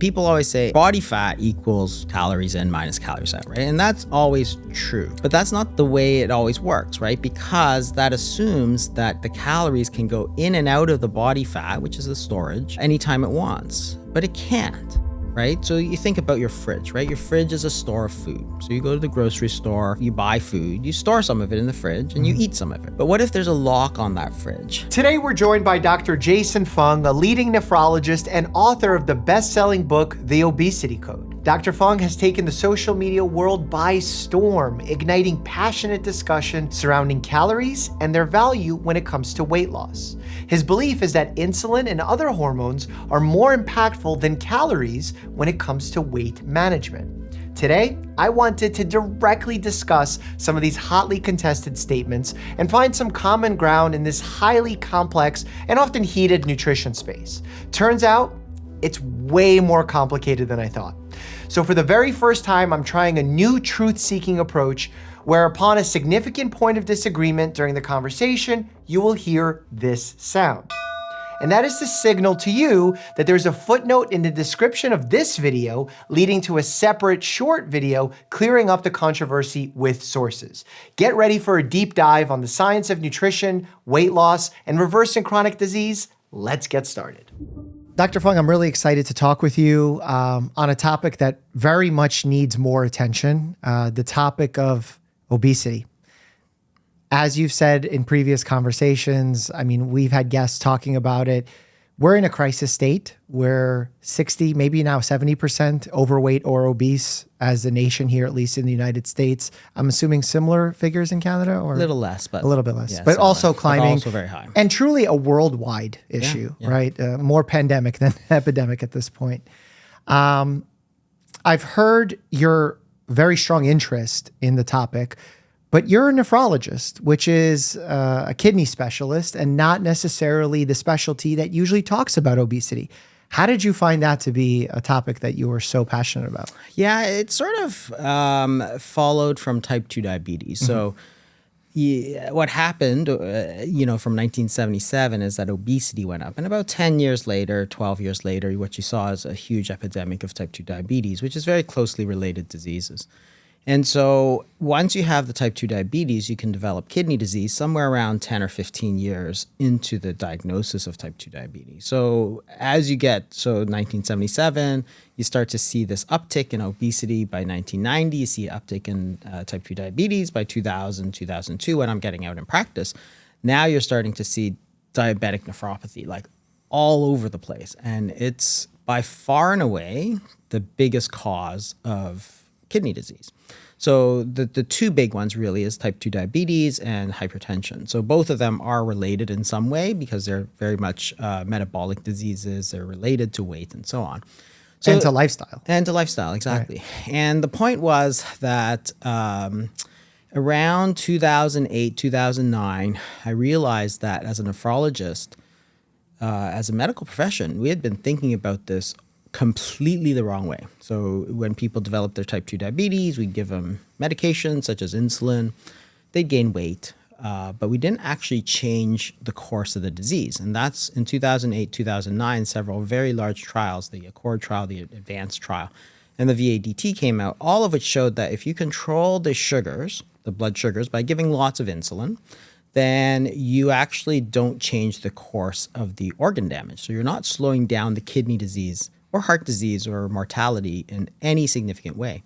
People always say body fat equals calories in minus calories out, right? And that's always true. But that's not the way it always works, right? Because that assumes that the calories can go in and out of the body fat, which is the storage, anytime it wants. But it can't. Right? So you think about your fridge, right? Your fridge is a store of food. So you go to the grocery store, you buy food, you store some of it in the fridge, and you eat some of it. But what if there's a lock on that fridge? Today, we're joined by Dr. Jason Fung, a leading nephrologist and author of the best-selling book, The Obesity Code. Dr. Fung has taken the social media world by storm, igniting passionate discussion surrounding calories and their value when it comes to weight loss. His belief is that insulin and other hormones are more impactful than calories when it comes to weight management. Today, I wanted to directly discuss some of these hotly contested statements and find some common ground in this highly complex and often heated nutrition space. Turns out, it's way more complicated than I thought. So for the very first time, I'm trying a new truth-seeking approach where upon a significant point of disagreement during the conversation, you will hear this sound. And that is the signal to you that there's a footnote in the description of this video leading to a separate short video clearing up the controversy with sources. Get ready for a deep dive on the science of nutrition, weight loss, and reversing chronic disease. Let's get started. Dr. Fung, I'm really excited to talk with you on a topic that very much needs more attention, the topic of obesity. As you've said in previous conversations, I mean, we've had guests talking about it. We're in a crisis state. We're 60, maybe now 70% overweight or obese as a nation here, at least in the United States. I'm assuming similar figures in Canada, or A little less, but a little bit less, yeah, but also climbing, but also very high, and truly a worldwide issue, right? More pandemic than epidemic at this point. I've heard your very strong interest in the topic, but you're a nephrologist, which is a kidney specialist and not necessarily the specialty that usually talks about obesity. How did you find that to be a topic that you were so passionate about? Yeah, it sort of followed from type 2 diabetes. So what happened, from 1977 is that obesity went up. And about 10 years later, 12 years later, what you saw is a huge epidemic of type 2 diabetes, which is very closely related diseases. And so once you have the type 2 diabetes, you can develop kidney disease somewhere around 10 or 15 years into the diagnosis of type 2 diabetes. So as you get, 1977, you start to see this uptick in obesity. By 1990, you see an uptick in type 2 diabetes. By 2000, 2002, when I'm getting out in practice, now you're starting to see diabetic nephropathy like all over the place. And it's by far and away the biggest cause of kidney disease. So the two big ones really is type 2 diabetes and hypertension. So both of them are related in some way because they're very much metabolic diseases. They're related to weight and so on. So, and to lifestyle. And to lifestyle, exactly. Right. And the point was that around 2008, 2009, I realized that as a nephrologist, as a medical profession, we had been thinking about this completely the wrong way. So when people develop their type 2 diabetes, we give them medications such as insulin. They gain weight, but we didn't actually change the course of the disease. And that's in 2008, 2009, several very large trials, the Accord trial, the Advanced trial, and the VADT came out, all of which showed that if you control the sugars, the blood sugars, by giving lots of insulin, then you actually don't change the course of the organ damage. So you're not slowing down the kidney disease or heart disease or mortality in any significant way.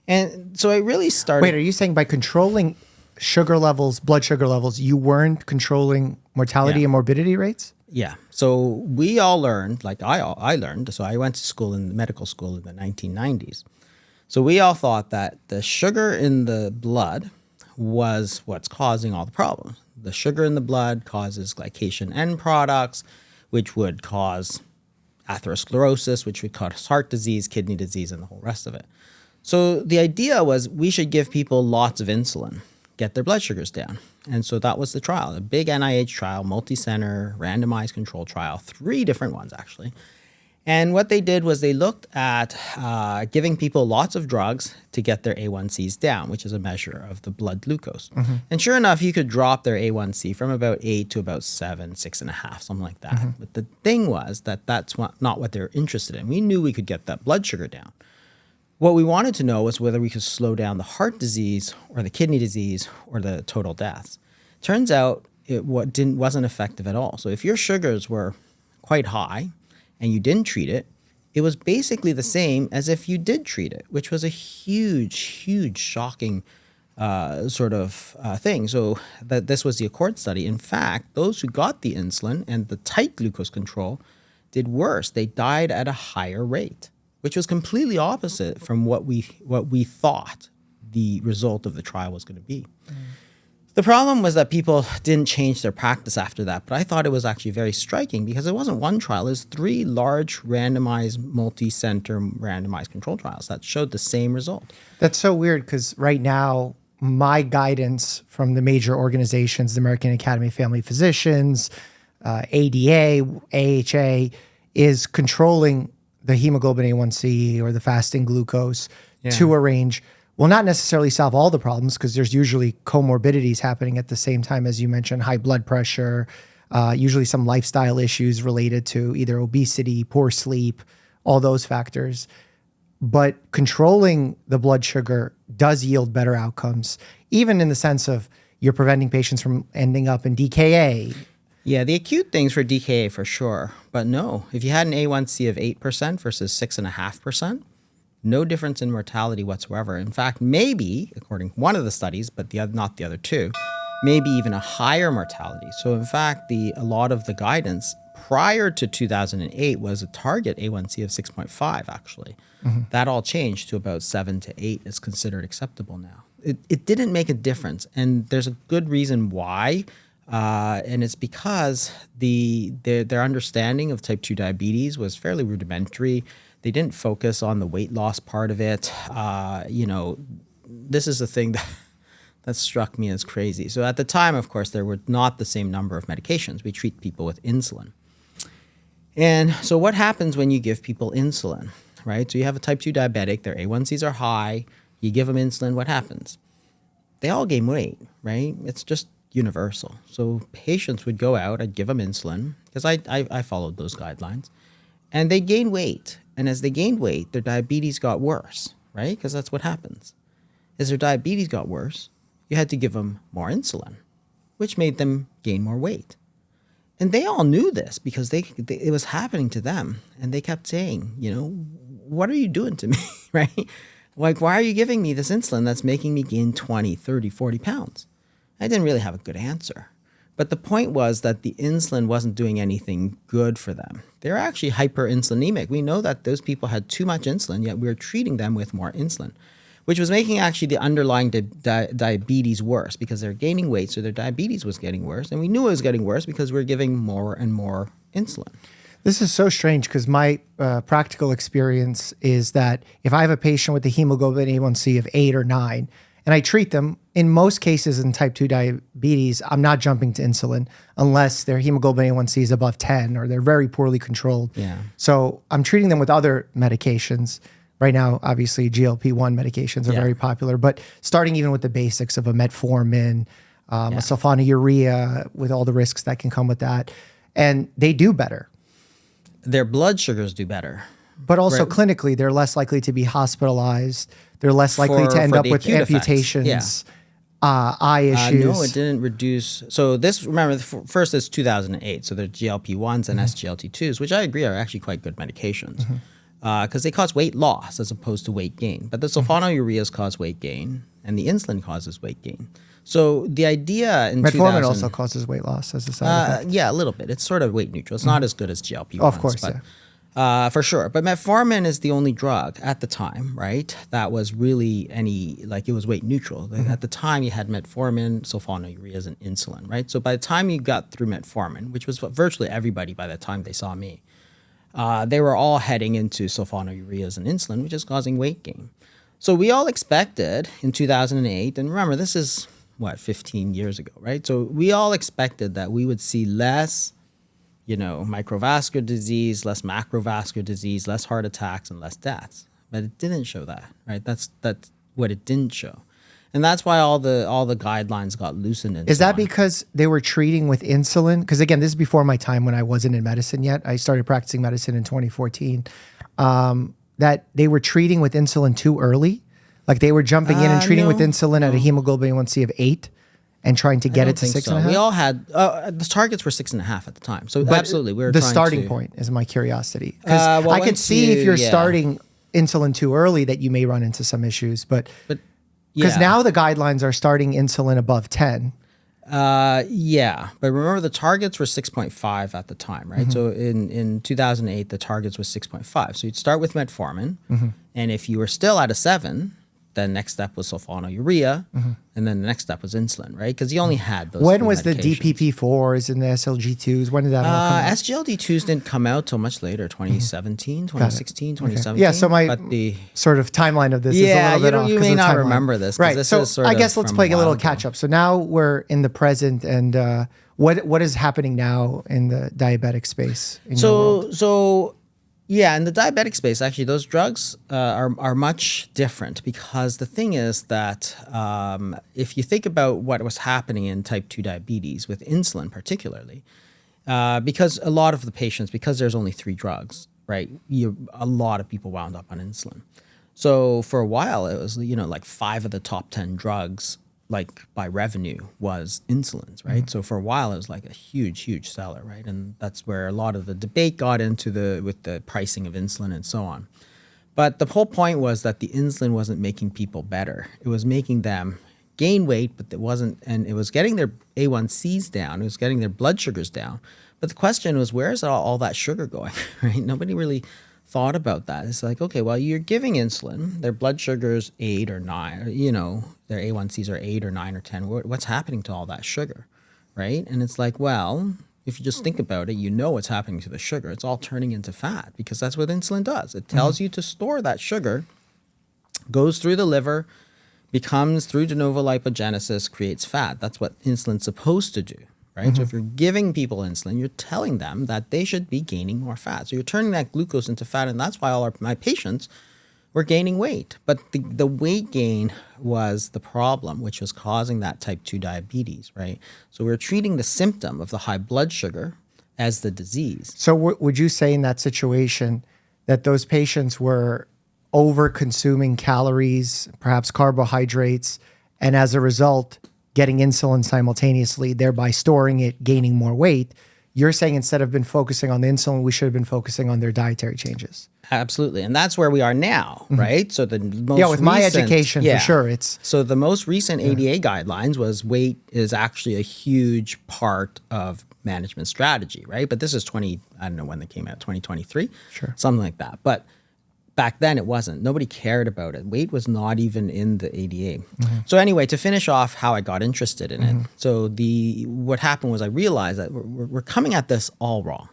And so I really started... Wait, are you saying by controlling sugar levels, blood sugar levels, you weren't controlling mortality and morbidity rates? Yeah. So we all learned, like I learned, so I went to school in medical school in the 1990s. So we all thought that the sugar in the blood was what's causing all the problems. The sugar in the blood causes glycation end products, which would cause atherosclerosis, which would cause heart disease, kidney disease, and the whole rest of it. So the idea was we should give people lots of insulin, get their blood sugars down. And so that was the trial, a big NIH trial, multi-center, randomized control trial, 3 different ones actually. And what they did was they looked at giving people lots of drugs to get their A1Cs down, which is a measure of the blood glucose. And sure enough, you could drop their A1C from about 8 to about 7, 6.5, something like that. But the thing was that that's not what they're interested in. We knew we could get that blood sugar down. What we wanted to know was whether we could slow down the heart disease or the kidney disease or the total deaths. Turns out it wasn't effective at all. So if your sugars were quite high, and you didn't treat it, it was basically the same as if you did treat it, which was a huge, shocking thing. So this was the Accord study. In fact, those who got the insulin and the tight glucose control did worse. They died at a higher rate, which was completely opposite from what we thought the result of the trial was going to be. The problem was that people didn't change their practice after that, but I thought it was actually very striking because it wasn't one trial, it was 3 large randomized, multi-center randomized control trials that showed the same result. That's so weird because right now, my guidance from the major organizations, the American Academy of Family Physicians, ADA, AHA, is controlling the hemoglobin A1C or the fasting glucose to a range. Will not necessarily solve all the problems because there's usually comorbidities happening at the same time, as you mentioned, high blood pressure, usually some lifestyle issues related to either obesity, poor sleep, all those factors. But controlling the blood sugar does yield better outcomes, even in the sense of you're preventing patients from ending up in DKA. Yeah, the acute things for DKA for sure. But no, if you had an A1C of 8% versus 6.5%, no difference in mortality whatsoever. In fact, maybe, according to one of the studies, but not the other two, maybe even a higher mortality. So in fact, a lot of the guidance prior to 2008 was a target A1C of 6.5, actually. That all changed to about 7 to 8 is considered acceptable now. It didn't make a difference, and there's a good reason why, and it's because their understanding of type 2 diabetes was fairly rudimentary. They didn't focus on the weight loss part of it. This is the thing that struck me as crazy. So at the time, of course, there were not the same number of medications. We treat people with insulin. And so what happens when you give people insulin, right? So you have a type 2 diabetic, their A1Cs are high, you give them insulin, what happens? They all gain weight, right? It's just universal. So patients would go out, I'd give them insulin, because I followed those guidelines, and they gain weight. And as they gained weight, their diabetes got worse, right? Because that's what happens. As their diabetes got worse, you had to give them more insulin, which made them gain more weight. And they all knew this because it was happening to them. And they kept saying, what are you doing to me, right? Like, why are you giving me this insulin that's making me gain 20, 30, 40 pounds? I didn't really have a good answer. But the point was that the insulin wasn't doing anything good for them. They're actually hyperinsulinemic. We know that those people had too much insulin, yet we were treating them with more insulin, which was making actually the underlying diabetes worse because they're gaining weight, so their diabetes was getting worse. And we knew it was getting worse because we were giving more and more insulin. This is so strange because my practical experience is that if I have a patient with a hemoglobin A1C of 8 or 9, and I treat them, in most cases in type 2 diabetes, I'm not jumping to insulin unless their hemoglobin A1C is above 10 or they're very poorly controlled. Yeah. So I'm treating them with other medications. Right now, obviously, GLP-1 medications are very popular, but starting even with the basics of a metformin, a sulfonylurea, with all the risks that can come with that. And they do better. Their blood sugars do better. But also clinically, they're less likely to be hospitalized. They're less likely to end up with amputations, eye issues. No, it didn't reduce. So remember, first is 2008. So they're GLP-1s and SGLT2s, which I agree are actually quite good medications because they cause weight loss as opposed to weight gain. But the sulfonylureas cause weight gain and the insulin causes weight gain. So the idea in metformin also causes weight loss as a side effect. Yeah, a little bit. It's sort of weight neutral. It's not as good as GLP-1s. Oh, of course, for sure. But metformin is the only drug at the time, right, that was really it was weight neutral. At the time, you had metformin, sulfonylureas, and insulin, right? So by the time you got through metformin, which was virtually everybody by the time they saw me, they were all heading into sulfonylureas and insulin, which is causing weight gain. So we all expected in 2008, and remember, this is, 15 years ago, right? So we all expected that we would see less microvascular disease, less macrovascular disease, less heart attacks, and less deaths. But it didn't show that, right? That's what it didn't show. And that's why all the guidelines got loosened. And Is that because they were treating with insulin? Because again, this is before my time when I wasn't in medicine yet. I started practicing medicine in 2014. That they were treating with insulin too early? Like they were jumping in and treating with insulin at a hemoglobin A1C of 8 and trying to get it to 6.5? We all had, the targets were 6.5 at the time. So absolutely, we were the trying starting point is my curiosity. Because I could see if you're starting insulin too early that you may run into some issues. But because now the guidelines are starting insulin above 10. But remember the targets were 6.5 at the time, right? So in 2008, the targets was 6.5. So you'd start with metformin, and if you were still at a 7, then next step was sulfonylurea, and then the next step was insulin, right? Because you only had those. When was the DPP-4s and the SLG2s? When did that all come out? SGLT2s didn't come out till much later, 2017, 2016, 2017. Okay. Yeah, so my sort of timeline of this is a little bit off. You may not remember this. Right, this so is sort I of guess let's play a little catch-up. So now we're in the present, and what is happening now in the diabetic space in your world? In the diabetic space, actually, those drugs are much different because the thing is that if you think about what was happening in type 2 diabetes with insulin particularly, because a lot of the patients, because there's only 3 drugs, right, a lot of people wound up on insulin. So for a while, it was, like 5 of the top 10 drugs, like by revenue, was insulins, right? So for a while it was like a huge seller, right? And that's where a lot of the debate got into with the pricing of insulin and so on. But the whole point was that the insulin wasn't making people better. It was making them gain weight, but it wasn't, and it was getting their A1Cs down. It was getting their blood sugars down. But the question was, where is all that sugar going, right? Nobody really thought about that. It's like, okay, well, you're giving insulin, their blood sugar's 8 or 9, their A1Cs are 8 or 9 or 10. What's happening to all that sugar, right? And it's like, well, if you just think about it, you know what's happening to the sugar. It's all turning into fat because that's what insulin does. It tells you to store that sugar, goes through the liver, becomes through de novo lipogenesis, creates fat. That's what insulin's supposed to do. Right? So if you're giving people insulin, you're telling them that they should be gaining more fat. So you're turning that glucose into fat, and that's why all my patients were gaining weight. But the weight gain was the problem, which was causing that type 2 diabetes, right? So we're treating the symptom of the high blood sugar as the disease. So would you say in that situation that those patients were over-consuming calories, perhaps carbohydrates, and as a result getting insulin simultaneously, thereby storing it, gaining more weight? You're saying instead of been focusing on the insulin, we should have been focusing on their dietary changes. Absolutely. And that's where we are now, right? So the most with my education, for sure. So the most recent ADA guidelines was weight is actually a huge part of management strategy, right? But this is I don't know when they came out, 2023? Sure. Something like that. But back then it wasn't. Nobody cared about it. Weight was not even in the ADA. So anyway, to finish off how I got interested in it. So what happened was I realized that we're coming at this all wrong.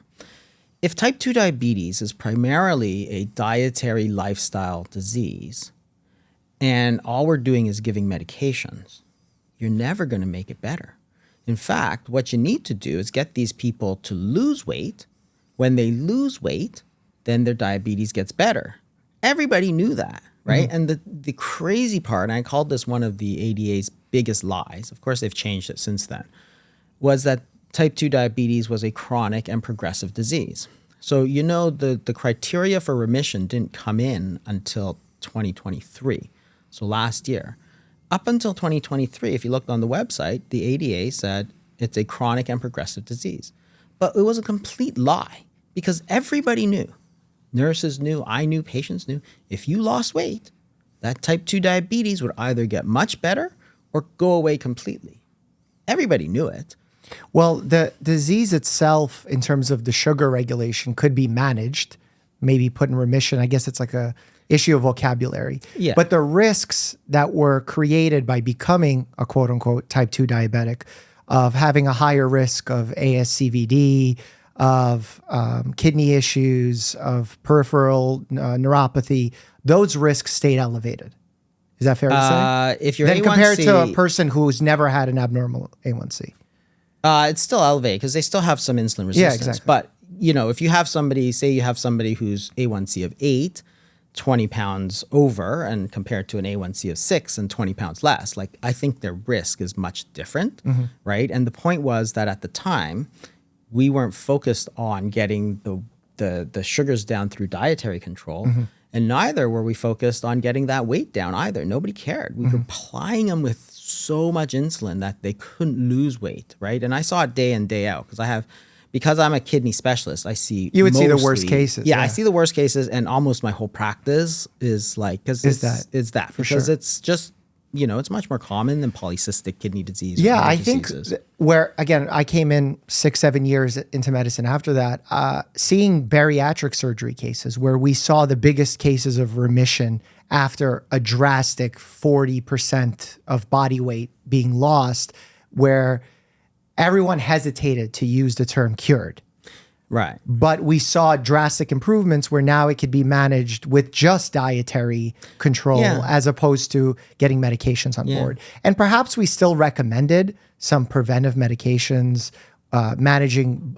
If type 2 diabetes is primarily a dietary lifestyle disease, and all we're doing is giving medications, you're never going to make it better. In fact, what you need to do is get these people to lose weight. When they lose weight, then their diabetes gets better. Everybody knew that, right? And the crazy part, and I called this one of the ADA's biggest lies, of course they've changed it since then, was that type 2 diabetes was a chronic and progressive disease. So the criteria for remission didn't come in until 2023, so last year. Up until 2023, if you looked on the website, the ADA said it's a chronic and progressive disease. But it was a complete lie because everybody knew. Nurses knew, I knew, patients knew, if you lost weight, that type 2 diabetes would either get much better or go away completely. Everybody knew it. Well, the disease itself, in terms of the sugar regulation, could be managed, maybe put in remission. I guess it's like a issue of vocabulary. Yeah. But the risks that were created by becoming a quote unquote type 2 diabetic, of having a higher risk of ASCVD, of kidney issues, of peripheral neuropathy, those risks stayed elevated. Is that fair to say? If you're then A1C, compared to a person who's never had an abnormal A1C. It's still elevated because they still have some insulin resistance. exactly. But, if you have somebody, say you have somebody who's A1C of 8, 20 pounds over, and compared to an A1C of 6 and 20 pounds less, like I think their risk is much different, right? And the point was that at the time, we weren't focused on getting the sugars down through dietary control. And neither were we focused on getting that weight down either. Nobody cared. We were plying them with so much insulin that they couldn't lose weight, right? And I saw it day in, day out because I'm a kidney specialist, I see You would see the worst cases. Yeah, I see the worst cases, and almost my whole practice is like, because it's just, it's much more common than polycystic kidney disease. Yeah, I think where, again, I came in 6-7 years into medicine after that, seeing bariatric surgery cases where we saw the biggest cases of remission after a drastic 40% of body weight being lost, where everyone hesitated to use the term cured. Right. But we saw drastic improvements where now it could be managed with just dietary control as opposed to getting medications on board. And perhaps we still recommended some preventive medications, managing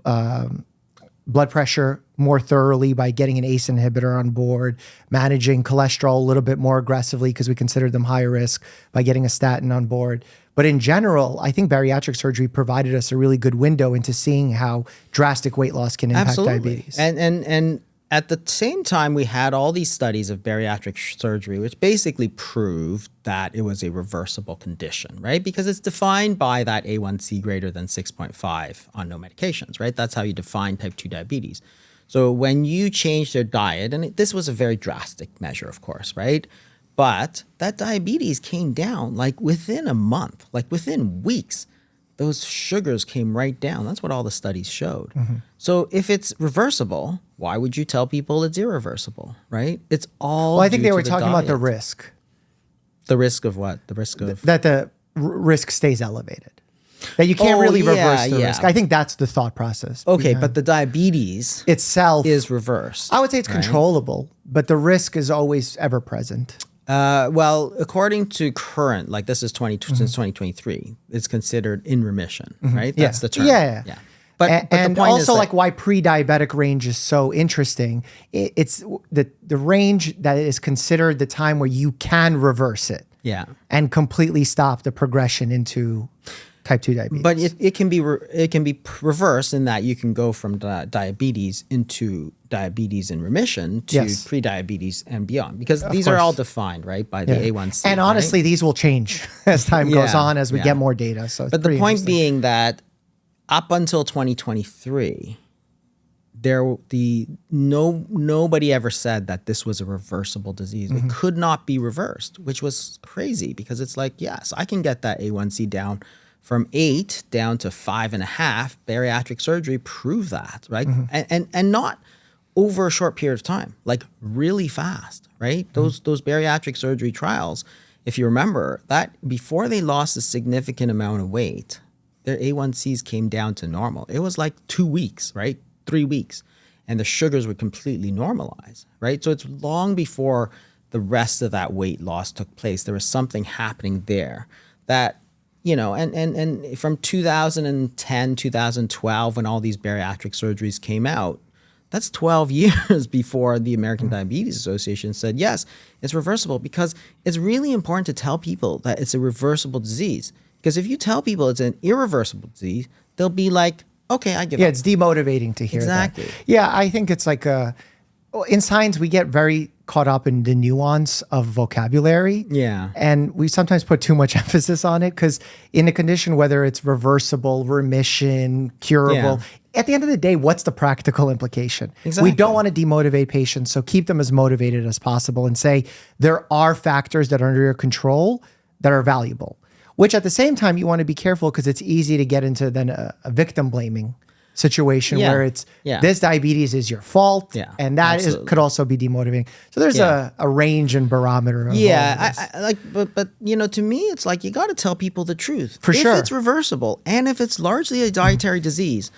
blood pressure more thoroughly by getting an ACE inhibitor on board, managing cholesterol a little bit more aggressively because we considered them high risk by getting a statin on board. But in general, I think bariatric surgery provided us a really good window into seeing how drastic weight loss can impact diabetes. And at the same time, we had all these studies of bariatric surgery, which basically proved that it was a reversible condition, right? Because it's defined by that A1C greater than 6.5 on no medications, right? That's how you define type 2 diabetes. So when you change their diet, and this was a very drastic measure, of course, right? But that diabetes came down like within a month, like within weeks. Those sugars came right down. That's what all the studies showed. So if it's reversible, why would you tell people it's irreversible, right? It's all. Well, I think they were talking about the risk. The risk of what? The risk of that the risk stays elevated. That you can't really reverse the risk. I think that's the thought process. Okay, but the diabetes itself is reversed. I would say it's controllable, but the risk is always ever present. Well, according to current, like this is since 2023, it's considered in remission, right? That's the term. Yeah. But the point also is like why pre-diabetic range is so interesting. It's the range that is considered the time where you can reverse it. Yeah. And completely stop the progression into type 2 diabetes. But it can be reversed in that you can go from diabetes into diabetes in remission to pre-diabetes and beyond, because these are all defined, right, by the A1C. And honestly, these will change as time goes on, as we get more data. So, but the point being that up until 2023, nobody ever said that this was a reversible disease. It could not be reversed, which was crazy, because it's like, yes, I can get that A1C down from 8 down to 5.5. Bariatric surgery proved that, right? And not over a short period of time, like really fast, right? Those bariatric surgery trials, if you remember, that before they lost a significant amount of weight, their A1Cs came down to normal. It was like 2 weeks, right? 3 weeks. And the sugars would completely normalize, right? So it's long before the rest of that weight loss took place. There was something happening there that, and from 2010, 2012, when all these bariatric surgeries came out, that's 12 years before the American Diabetes Association said, yes, it's reversible, because it's really important to tell people that it's a reversible disease. Because if you tell people it's an irreversible disease, they'll be like, okay, I give up. Yeah, it's demotivating to hear that. Yeah, I think it's like in science, we get very caught up in the nuance of vocabulary. Yeah. And we sometimes put too much emphasis on it, because in a condition, whether it's reversible, remission, curable, at the end of the day, what's the practical implication? Exactly. We don't want to demotivate patients, so keep them as motivated as possible and say there are factors that are under your control that are valuable. Which at the same time, you want to be careful, because it's easy to get into then a victim blaming situation where it's this diabetes is your fault, and that could also be demotivating. So there's a range and barometer. Of but to me, it's like you got to tell people the truth. For sure. If it's reversible and if it's largely a dietary disease,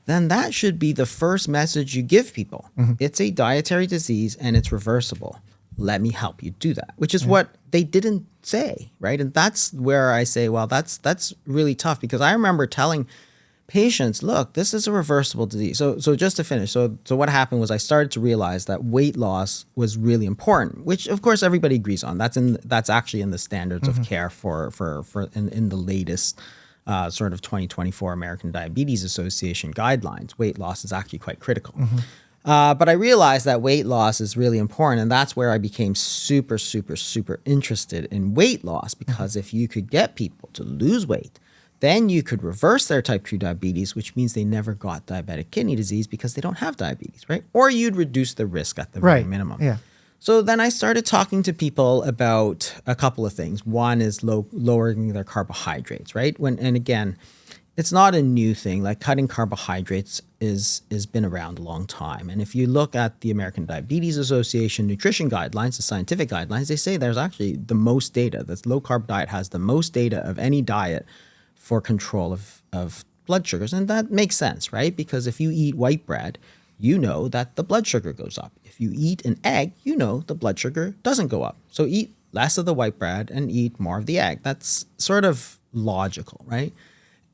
then that should be the first message you give people. It's a dietary disease and it's reversible. Let me help you do that, which is what they didn't say, right? And that's where I say, well, that's really tough, because I remember telling patients, look, this is a reversible disease. So just to finish, so what happened was I started to realize that weight loss was really important, which of course everybody agrees on. That's actually in the standards of care for in the latest sort of 2024 American Diabetes Association guidelines. Weight loss is actually quite critical. But I realized that weight loss is really important, and that's where I became super, super, super interested in weight loss, because if you could get people to lose weight, then you could reverse their type 2 diabetes, which means they never got diabetic kidney disease because they don't have diabetes, right? Or you'd reduce the risk at the very minimum. Yeah. So then I started talking to people about a couple of things. One is lowering their carbohydrates, right? And again, it's not a new thing. Like cutting carbohydrates is been around a long time. And if you look at the American Diabetes Association nutrition guidelines, the scientific guidelines, they say there's actually the most data. The low carb diet has the most data of any diet for control of blood sugars. And that makes sense, right? Because if you eat white bread, you know that the blood sugar goes up. If you eat an egg, you know the blood sugar doesn't go up. So eat less of the white bread and eat more of the egg. That's sort of logical, right?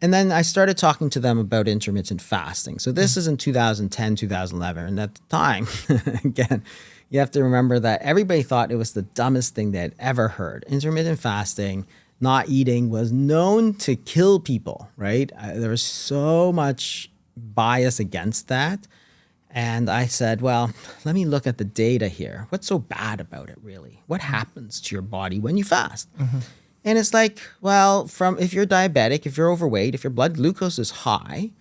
And then I started talking to them about intermittent fasting. So this is in 2010, 2011. And at the time, again, you have to remember that everybody thought it was the dumbest thing they had ever heard. Intermittent fasting, not eating, was known to kill people, right? There was so much bias against that. And I said, well, let me look at the data here. What's so bad about it, really? What happens to your body when you fast? And it's like, well, if you're diabetic, if you're overweight, if your blood glucose is high,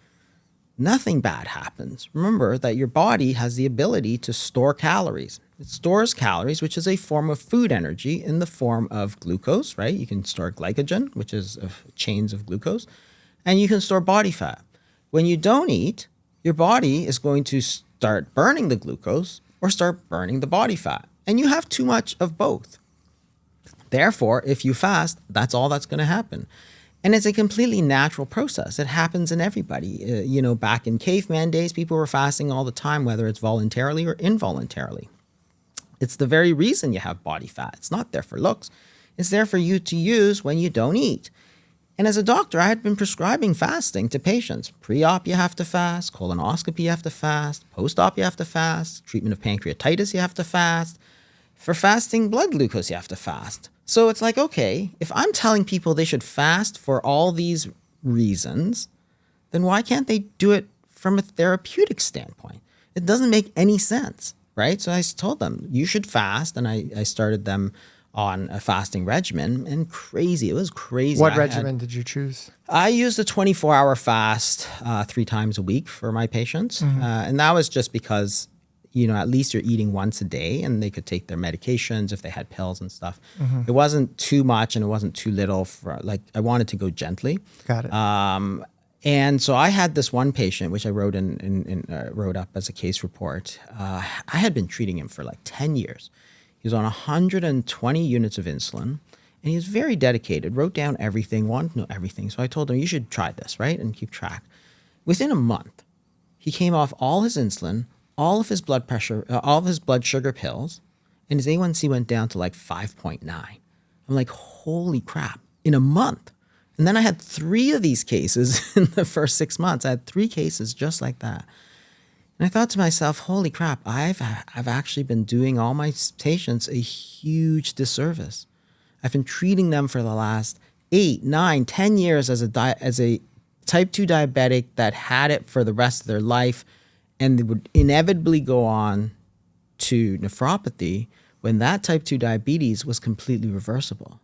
nothing bad happens. Remember that your body has the ability to store calories. It stores calories, which is a form of food energy in the form of glucose, right? You can store glycogen, which is chains of glucose, and you can store body fat. When you don't eat, your body is going to start burning the glucose or start burning the body fat. And you have too much of both. Therefore, if you fast, that's all that's going to happen. And it's a completely natural process. It happens in everybody. Back in caveman days, people were fasting all the time, whether it's voluntarily or involuntarily. It's the very reason you have body fat. It's not there for looks. It's there for you to use when you don't eat. And as a doctor, I had been prescribing fasting to patients. Pre-op, you have to fast. Colonoscopy, you have to fast. Post-op, you have to fast. Treatment of pancreatitis, you have to fast. For fasting blood glucose, you have to fast. So it's like, okay, if I'm telling people they should fast for all these reasons, then why can't they do it from a therapeutic standpoint? It doesn't make any sense, right? So I told them, you should fast. And I started them on a fasting regimen, and it was crazy. What regimen did you choose? I used a 24-hour fast 3 times a week for my patients. And that was just because, at least you're eating once a day, and they could take their medications if they had pills and stuff. It wasn't too much and it wasn't too little. I wanted to go gently. Got it. And so I had this one patient, which I wrote wrote up as a case report. I had been treating him for like 10 years. He was on 120 units of insulin, and he was very dedicated, wrote down everything, wanted to know everything. So I told him, you should try this, right? And keep track. Within a month, he came off all his insulin, all of his blood pressure, all of his blood sugar pills, and his A1C went down to like 5.9. I'm like, holy crap, in a month. And then I had 3 of these cases in the first 6 months. I had 3 cases just like that. And I thought to myself, holy crap, I've actually been doing all my patients a huge disservice. I've been treating them for the last 8, 9, 10 years as a type 2 diabetic that had it for the rest of their life, and they would inevitably go on to nephropathy when that type 2 diabetes was completely reversible.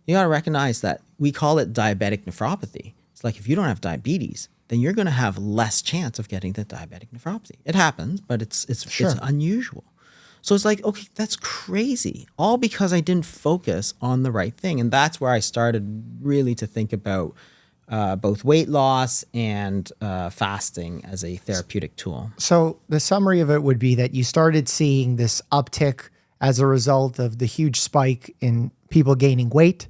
You got to recognize that we call it diabetic nephropathy. It's like if you don't have diabetes, then you're going to have less chance of getting the diabetic nephropathy. It happens, but it's unusual. So it's like, okay, that's crazy. All because I didn't focus on the right thing. And that's where I started really to think about both weight loss and fasting as a therapeutic tool. So the summary of it would be that you started seeing this uptick as a result of the huge spike in people gaining weight,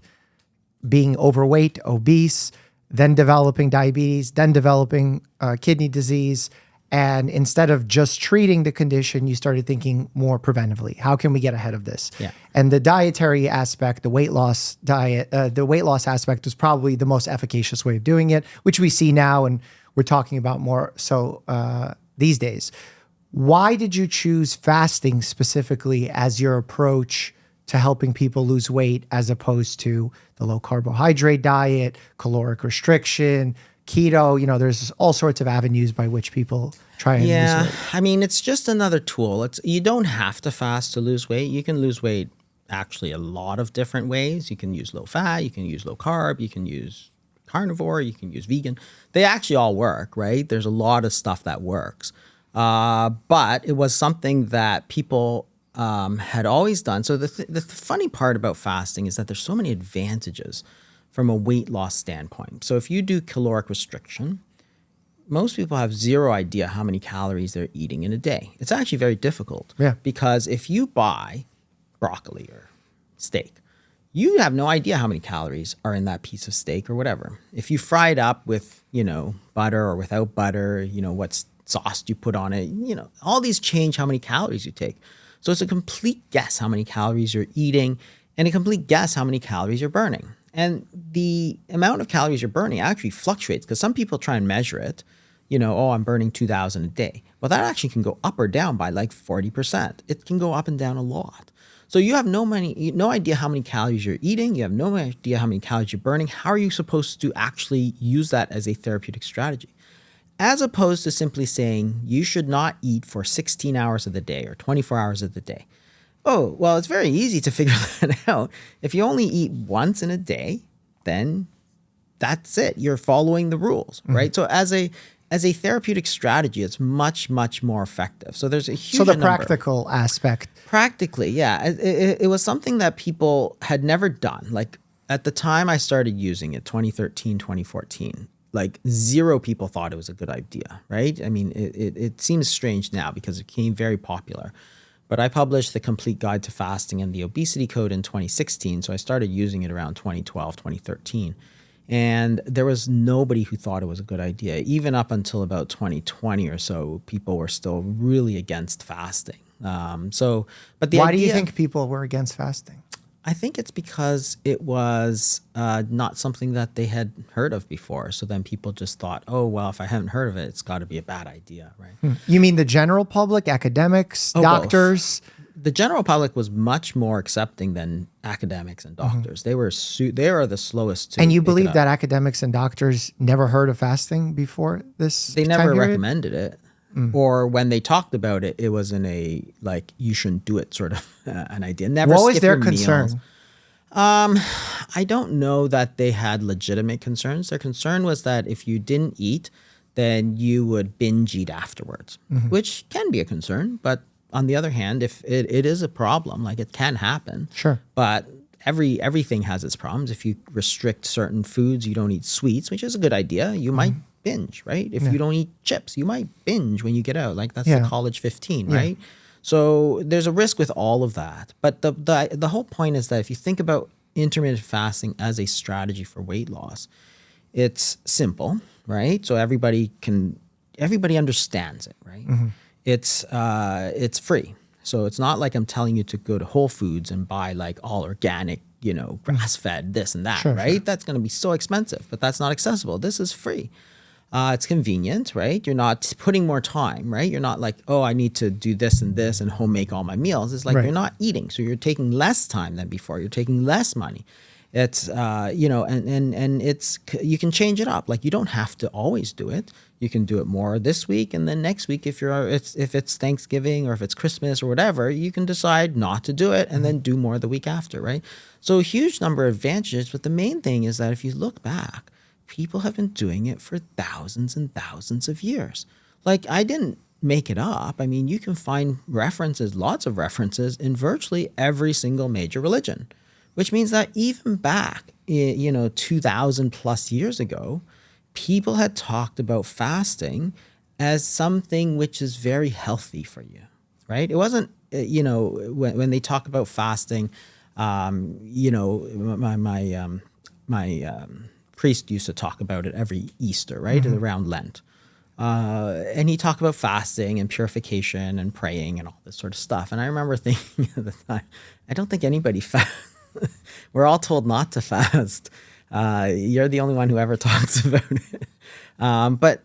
being overweight, obese, then developing diabetes, then developing kidney disease. And instead of just treating the condition, you started thinking more preventively. How can we get ahead of this? Yeah. And the dietary aspect, the weight loss diet, the weight loss aspect was probably the most efficacious way of doing it, which we see now. And we're talking about more so these days. Why did you choose fasting specifically as your approach to helping people lose weight as opposed to the low carbohydrate diet, caloric restriction, keto? You know, there's all sorts of avenues by which people try and lose weight. I mean, it's just another tool. You don't have to fast to lose weight. You can lose weight actually a lot of different ways. You can use low fat, you can use low carb, you can use carnivore, you can use vegan. They actually all work, right? There's a lot of stuff that works. But it was something that people had always done. So the funny part about fasting is that there's so many advantages from a weight loss standpoint. So if you do caloric restriction, most people have zero idea how many calories they're eating in a day. It's actually very difficult. Yeah. Because if you buy broccoli or steak, you have no idea how many calories are in that piece of steak or whatever. If you fry it up with, butter or without butter, what sauce you put on it, all these change how many calories you take. So it's a complete guess how many calories you're eating and a complete guess how many calories you're burning. And the amount of calories you're burning actually fluctuates because some people try and measure it, I'm burning 2,000 a day. Well, that actually can go up or down by like 40%. It can go up and down a lot. So you have no idea how many calories you're eating. You have no idea how many calories you're burning. How are you supposed to actually use that as a therapeutic strategy? As opposed to simply saying you should not eat for 16 hours of the day or 24 hours of the day. Oh, well, it's very easy to figure that out. If you only eat once in a day, then that's it. You're following the rules, right? So as a therapeutic strategy, it's much, much more effective. So there's a huge So the practical aspect. Practically, yeah. It was something that people had never done. Like at the time I started using it, 2013, 2014, like zero people thought it was a good idea, right? I mean, it seems strange now because it became very popular. But I published the Complete Guide to Fasting and the Obesity Code in 2016. So I started using it around 2012, 2013. And there was nobody who thought it was a good idea. Even up until about 2020 or so, people were still really against fasting. Why do you think people were against fasting? I think it's because it was not something that they had heard of before. So then people just thought, oh, well, if I haven't heard of it, it's got to be a bad idea, right? You mean the general public, academics, doctors? Both. The general public was much more accepting than academics and doctors. Mm-hmm. They are the slowest to. And you believe that academics and doctors never heard of fasting before this? They never recommended it. Or when they talked about it, it was in a, like, you shouldn't do it sort of an idea. Never. What was their concern? I don't know that they had legitimate concerns. Their concern was that if you didn't eat, then you would binge eat afterwards, which can be a concern. But on the other hand, if it is a problem, like it can happen. Sure. But everything has its problems. If you restrict certain foods, you don't eat sweets, which is a good idea. You might binge, right? If you don't eat chips, you might binge when you get out. Like that's the college 15, right? So there's a risk with all of that. But the whole point is that if you think about intermittent fasting as a strategy for weight loss, it's simple, right? So everybody understands it, right? It's free. So it's not like I'm telling you to go to Whole Foods and buy like all organic, grass-fed this and that, right? Sure. That's going to be so expensive, but that's not accessible. This is free. It's convenient, right? You're not putting more time, right? You're not like, oh, I need to do this and home make all my meals. It's like you're not eating. So you're taking less time than before. You're taking less money. It's, and it's, you can change it up. Like you don't have to always do it. You can do it more this week. And then next week, if it's Thanksgiving or if it's Christmas or whatever, you can decide not to do it and then do more the week after, right? So a huge number of advantages. But the main thing is that if you look back, people have been doing it for thousands and thousands of years. Like I didn't make it up. I mean, you can find references, lots of references in virtually every single major religion, which means that even back, 2,000 plus years ago, people had talked about fasting as something which is very healthy for you, right? It wasn't, when they talk about fasting, my priest used to talk about it every Easter, right? Around Lent. And he talked about fasting and purification and praying and all this sort of stuff. And I remember thinking at the time, I don't think anybody fasts. We're all told not to fast. You're the only one who ever talks about it. But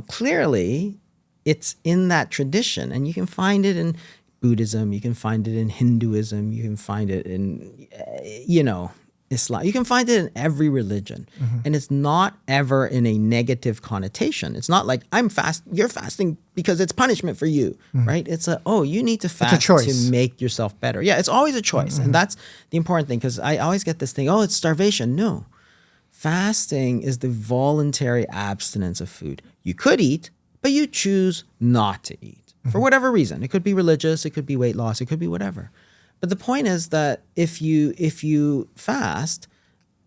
clearly it's in that tradition, and you can find it in Buddhism, you can find it in Hinduism, you can find it in, Islam. You can find it in every religion. And it's not ever in a negative connotation. It's not like you're fasting because it's punishment for you, right? It's you need to fast to make yourself better. Yeah, it's always a choice. And that's the important thing, because I always get this thing, it's starvation. No, fasting is the voluntary abstinence of food. You could eat, but you choose not to eat for whatever reason. It could be religious, it could be weight loss, it could be whatever. But the point is that if you fast,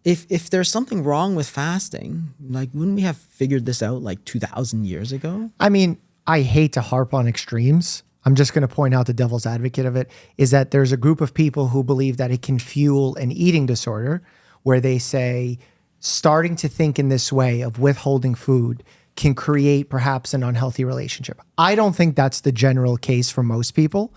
if there's something wrong with fasting, like, wouldn't we have figured this out like 2,000 years ago? I mean, I hate to harp on extremes. I'm just going to point out the devil's advocate of it, is that there's a group of people who believe that it can fuel an eating disorder, where they say starting to think in this way of withholding food can create perhaps an unhealthy relationship. I don't think that's the general case for most people.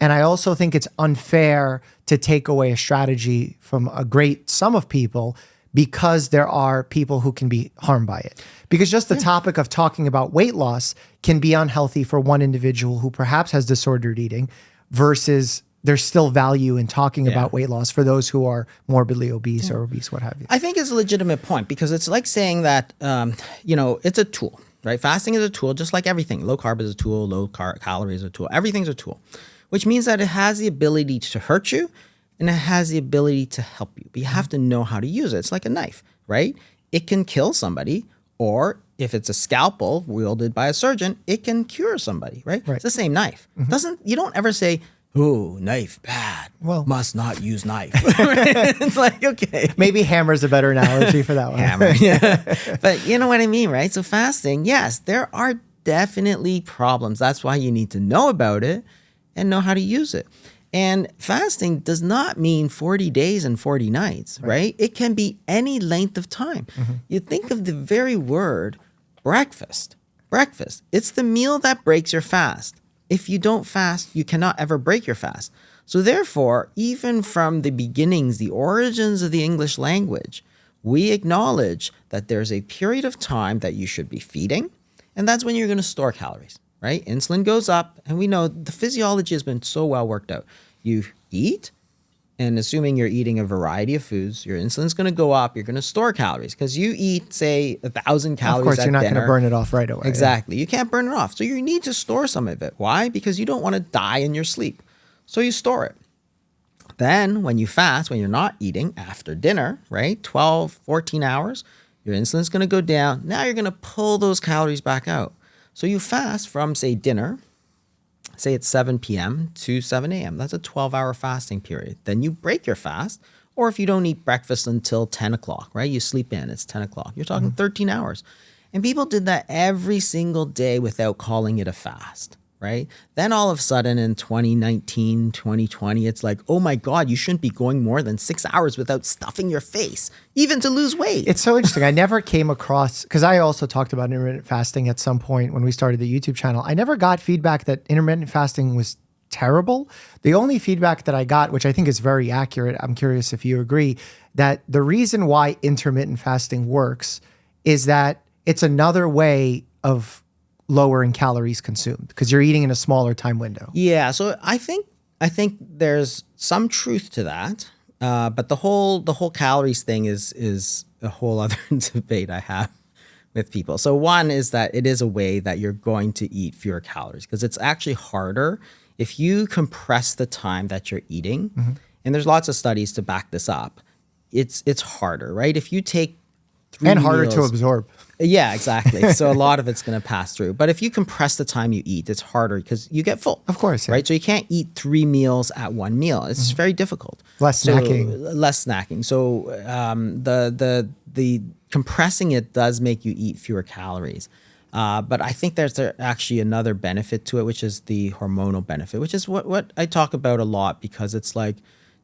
And I also think it's unfair to take away a strategy from a great sum of people, because there are people who can be harmed by it. Because just the topic of talking about weight loss can be unhealthy for one individual who perhaps has disordered eating, versus there's still value in talking about weight loss for those who are morbidly obese or obese, what have you. I think it's a legitimate point, because it's like saying that, it's a tool, right? Fasting is a tool, just like everything. Low carb is a tool, calorie is a tool. Everything's a tool. Which means that it has the ability to hurt you, and it has the ability to help you. But you have to know how to use it. It's like a knife, right? It can kill somebody, or if it's a scalpel wielded by a surgeon, it can cure somebody, right? It's the same knife. You don't ever say, "Oh, knife bad. Well, must not use knife." It's like, okay. Maybe hammer's a better analogy for that one. Hammer, yeah. But you know what I mean, right? So fasting, yes, there are definitely problems. That's why you need to know about it and know how to use it. And fasting does not mean 40 days and 40 nights, right? It can be any length of time. You think of the very word breakfast. Breakfast. It's the meal that breaks your fast. If you don't fast, you cannot ever break your fast. So therefore, even from the beginnings, the origins of the English language, we acknowledge that there's a period of time that you should be feeding, and that's when you're going to store calories. Right? Insulin goes up, and we know the physiology has been so well worked out. You eat, and assuming you're eating a variety of foods, your insulin's going to go up. You're going to store calories, because you eat, say, 1,000 calories. Of course, you're not going to burn it off right away. Exactly. You can't burn it off. So you need to store some of it. Why? Because you don't want to die in your sleep. So you store it. Then when you fast, when you're not eating after dinner, right? 12, 14 hours, your insulin's going to go down. Now you're going to pull those calories back out. So you fast from, say, dinner, say it's 7 p.m. to 7 a.m. That's a 12-hour fasting period. Then you break your fast, or if you don't eat breakfast until 10 o'clock, right? You sleep in, it's 10 o'clock. You're talking 13 hours. And people did that every single day without calling it a fast, right? Then all of a sudden in 2019, 2020, it's like, oh my God, you shouldn't be going more than 6 hours without stuffing your face, even to lose weight. It's so interesting. I never came across, because I also talked about intermittent fasting at some point when we started the YouTube channel. I never got feedback that intermittent fasting was terrible. The only feedback that I got, which I think is very accurate, I'm curious if you agree, that the reason why intermittent fasting works is that it's another way of lowering calories consumed, because you're eating in a smaller time window. Yeah, so I think there's some truth to that, but the whole calories thing is a whole other debate I have with people. So one is that it is a way that you're going to eat fewer calories, because it's actually harder if you compress the time that you're eating. And there's lots of studies to back this up. It's harder, right? If you take 3 and harder meals, to absorb. Yeah, exactly. So a lot of it's going to pass through. But if you compress the time you eat, it's harder because you get full. Of course. Yeah. Right? So you can't eat 3 meals at one meal. It's very difficult. Less snacking. So the compressing it does make you eat fewer calories. But I think there's actually another benefit to it, which is the hormonal benefit, which is what I talk about a lot, because it's like,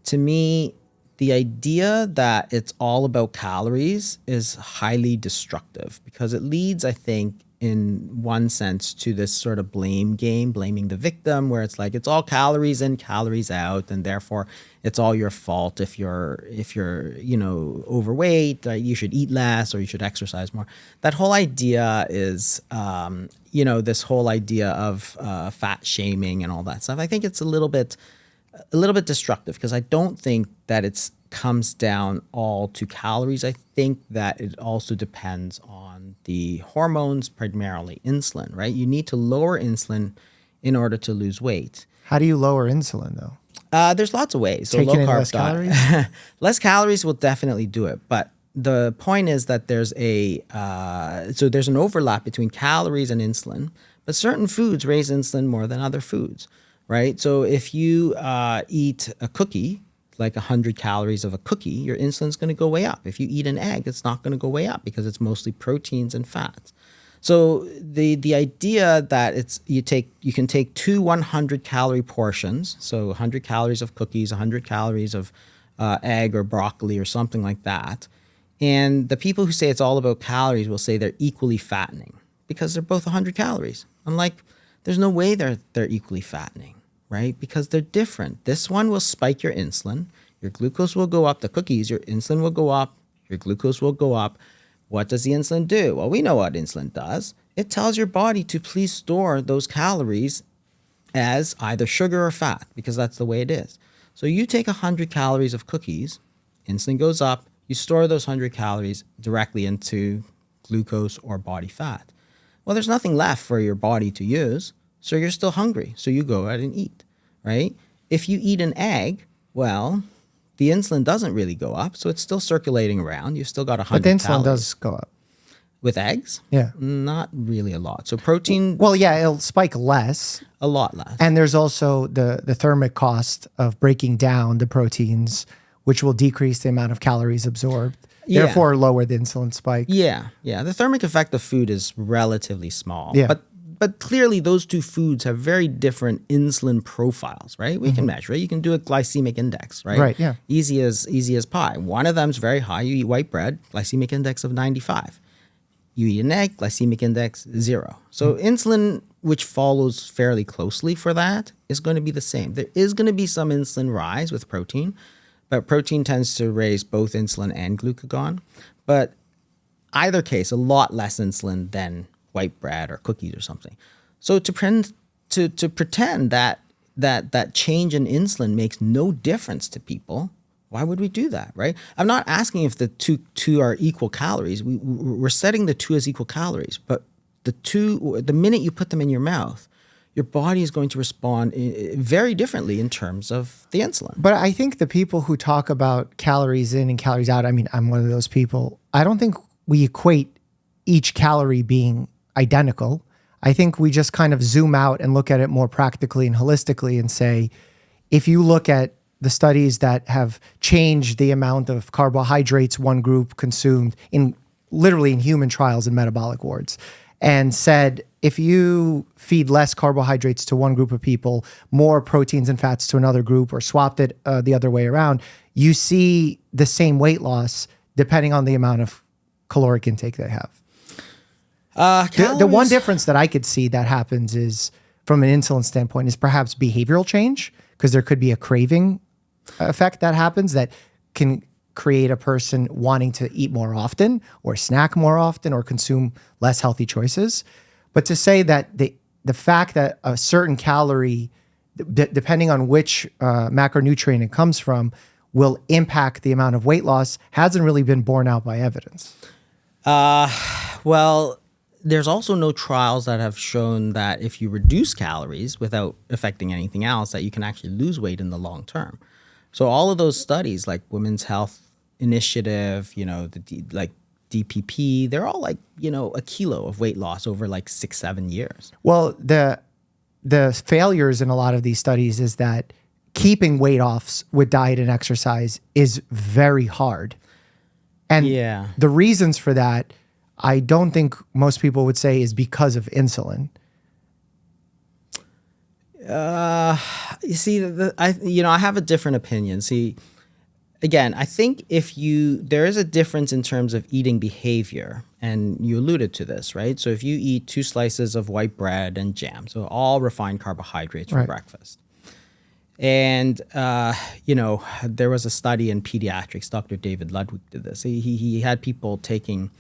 to me, the idea that it's all about calories is highly destructive, because it leads, I think, in one sense to this sort of blame game, blaming the victim, where it's like it's all calories in, calories out, and therefore it's all your fault if you're overweight, you should eat less or you should exercise more. That whole idea is this whole idea of fat shaming and all that stuff. I think it's a little bit destructive, because I don't think that it comes down all to calories. I think that it also depends on the hormones, primarily insulin, right? You need to lower insulin in order to lose weight. How do you lower insulin, though? There's lots of ways. So Taking low carb less diet. calories? Less calories will definitely do it, but the point is that there's there's an overlap between calories and insulin, but certain foods raise insulin more than other foods, right? So if you eat a cookie, like 100 calories of a cookie, your insulin's going to go way up. If you eat an egg, it's not going to go way up because it's mostly proteins and fats. So the idea that you can take two 100 calorie portions, so 100 calories of cookies, 100 calories of egg or broccoli or something like that, and the people who say it's all about calories will say they're equally fattening because they're both 100 calories. I'm like, there's no way they're equally fattening, right? Because they're different. This one will spike your insulin. Your glucose will go up. The cookies, your insulin will go up. Your glucose will go up. What does the insulin do? Well, we know what insulin does. It tells your body to please store those calories as either sugar or fat, because that's the way it is. So you take 100 calories of cookies, insulin goes up, you store those 100 calories directly into glucose or body fat. Well, there's nothing left for your body to use, so you're still hungry, so you go out and eat, right? If you eat an egg, well, the insulin doesn't really go up, so it's still circulating around. You've still got 100 But the insulin calories. does go up. With eggs? Yeah. Not really a lot. So protein, Well, yeah, it'll spike less. a lot less. And there's also the thermic cost of breaking down the proteins, which will decrease the amount of calories absorbed, Yeah. therefore lower the insulin spike. Yeah. The thermic effect of food is relatively small. Yeah. But clearly those two foods have very different insulin profiles, right? We can measure it. You can do a glycemic index, right? Right, yeah. Easy as pie. One of them's very high. You eat white bread, glycemic index of 95. You eat an egg, glycemic index 0. So insulin, which follows fairly closely for that, is going to be the same. There is going to be some insulin rise with protein, but protein tends to raise both insulin and glucagon. But either case, a lot less insulin than white bread or cookies or something. So to pretend that change in insulin makes no difference to people, why would we do that, right? I'm not asking if the two are equal calories. We're setting the two as equal calories, but the minute you put them in your mouth, your body is going to respond very differently in terms of the insulin. But I think the people who talk about calories in and calories out, I mean, I'm one of those people. I don't think we equate each calorie being identical. I think we just kind of zoom out and look at it more practically and holistically and say, if you look at the studies that have changed the amount of carbohydrates one group consumed literally in human trials in metabolic wards, and said, if you feed less carbohydrates to one group of people, more proteins and fats to another group, or swapped it the other way around, you see the same weight loss depending on the amount of caloric intake they have. The one difference that I could see that happens is, from an insulin standpoint, is perhaps behavioral change, because there could be a craving effect that happens that can create a person wanting to eat more often or snack more often or consume less healthy choices. But to say that the fact that a certain calorie, depending on which macronutrient it comes from, will impact the amount of weight loss hasn't really been borne out by evidence. Well, there's also no trials that have shown that if you reduce calories without affecting anything else, that you can actually lose weight in the long term. So all of those studies, like Women's Health Initiative, like DPP, they're all like, a kilo of weight loss over like 6-7 years. Well, the failures in a lot of these studies is that keeping weight off with diet and exercise is very hard. And the reasons for that, I don't think most people would say is because of insulin. You see, I have a different opinion. See, again, I think there is a difference in terms of eating behavior, and you alluded to this, right? So if you eat 2 slices of white bread and jam, so all refined carbohydrates for breakfast. And, there was a study in pediatrics, Dr. David Ludwig did this. He had people taking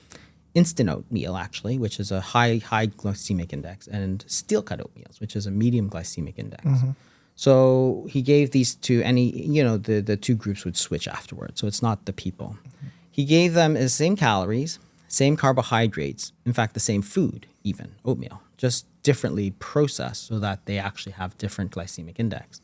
instant oatmeal, actually, which is a high glycemic index, and steel cut oatmeals, which is a medium glycemic index. So he gave these to the 2 groups would switch afterwards. So it's not the people. He gave them the same calories, same carbohydrates, in fact, the same food, even oatmeal, just differently processed so that they actually have different glycemic index.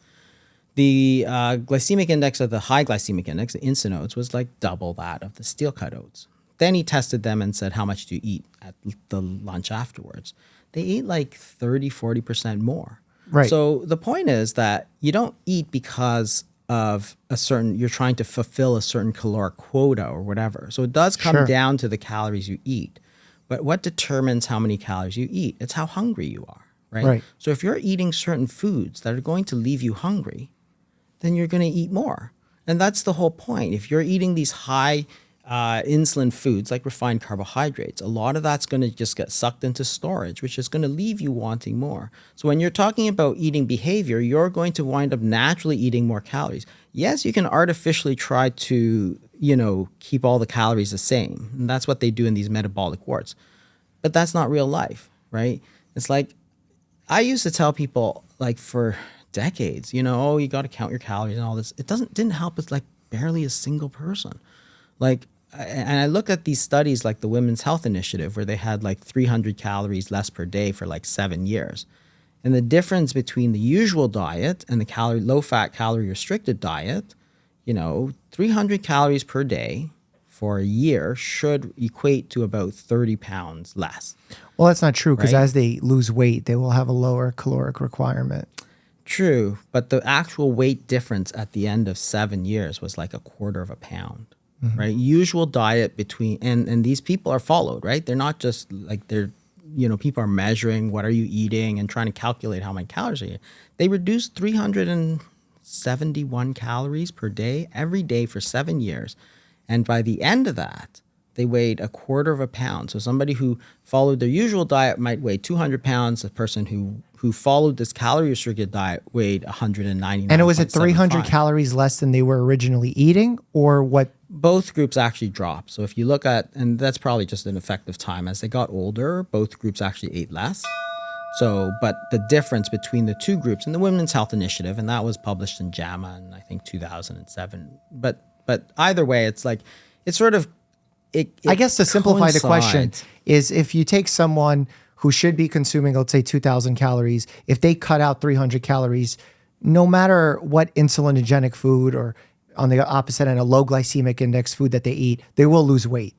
The glycemic index of the high glycemic index, the instant oats, was like double that of the steel cut oats. Then he tested them and said, how much do you eat at the lunch afterwards? They ate like 30, 40% more. Right. So the point is that you don't eat because of you're trying to fulfill a certain caloric quota or whatever. So it does come down to the calories you eat. But what determines how many calories you eat? It's how hungry you are, right? So if you're eating certain foods that are going to leave you hungry, then you're going to eat more. And that's the whole point. If you're eating these high insulin foods like refined carbohydrates, a lot of that's going to just get sucked into storage, which is going to leave you wanting more. So when you're talking about eating behavior, you're going to wind up naturally eating more calories. Yes, you can artificially try to, keep all the calories the same. And that's what they do in these metabolic wards. But that's not real life, right? It's like, I used to tell people, like, for decades, you got to count your calories and all this. It didn't help with like barely a single person. And I look at these studies like the Women's Health Initiative, where they had like 300 calories less per day for like 7 years. And the difference between the usual diet and the low-fat, calorie-restricted diet, 300 calories per day for a year should equate to about 30 pounds less. Well, that's not true, because as they lose weight, they will have a lower caloric requirement. True, but the actual weight difference at the end of 7 years was like 1/4 of a pound. Right? Usual diet and these people are followed, right? They're not just like people are measuring what are you eating and trying to calculate how many calories are you. They reduced 371 calories per day every day for 7 years. And by the end of that, they weighed 1/4 of a pound. So somebody who followed their usual diet might weigh 200 pounds. A person who followed this calorie-restricted diet weighed 199. And it was at 300 calories less than they were originally eating, or what? Both groups actually dropped. So if you look at, and that's probably just an effect of time, as they got older, both groups actually ate less. So, but the difference between the 2 groups and the Women's Health Initiative, and that was published in JAMA in, I think, 2007. But either way, it's like, it's sort of, I guess to simplify the question is, if you take someone who should be consuming, let's say 2,000 calories, if they cut out 300 calories, no matter what insulinogenic food, or on the opposite end, a low glycemic index food that they eat, they will lose weight.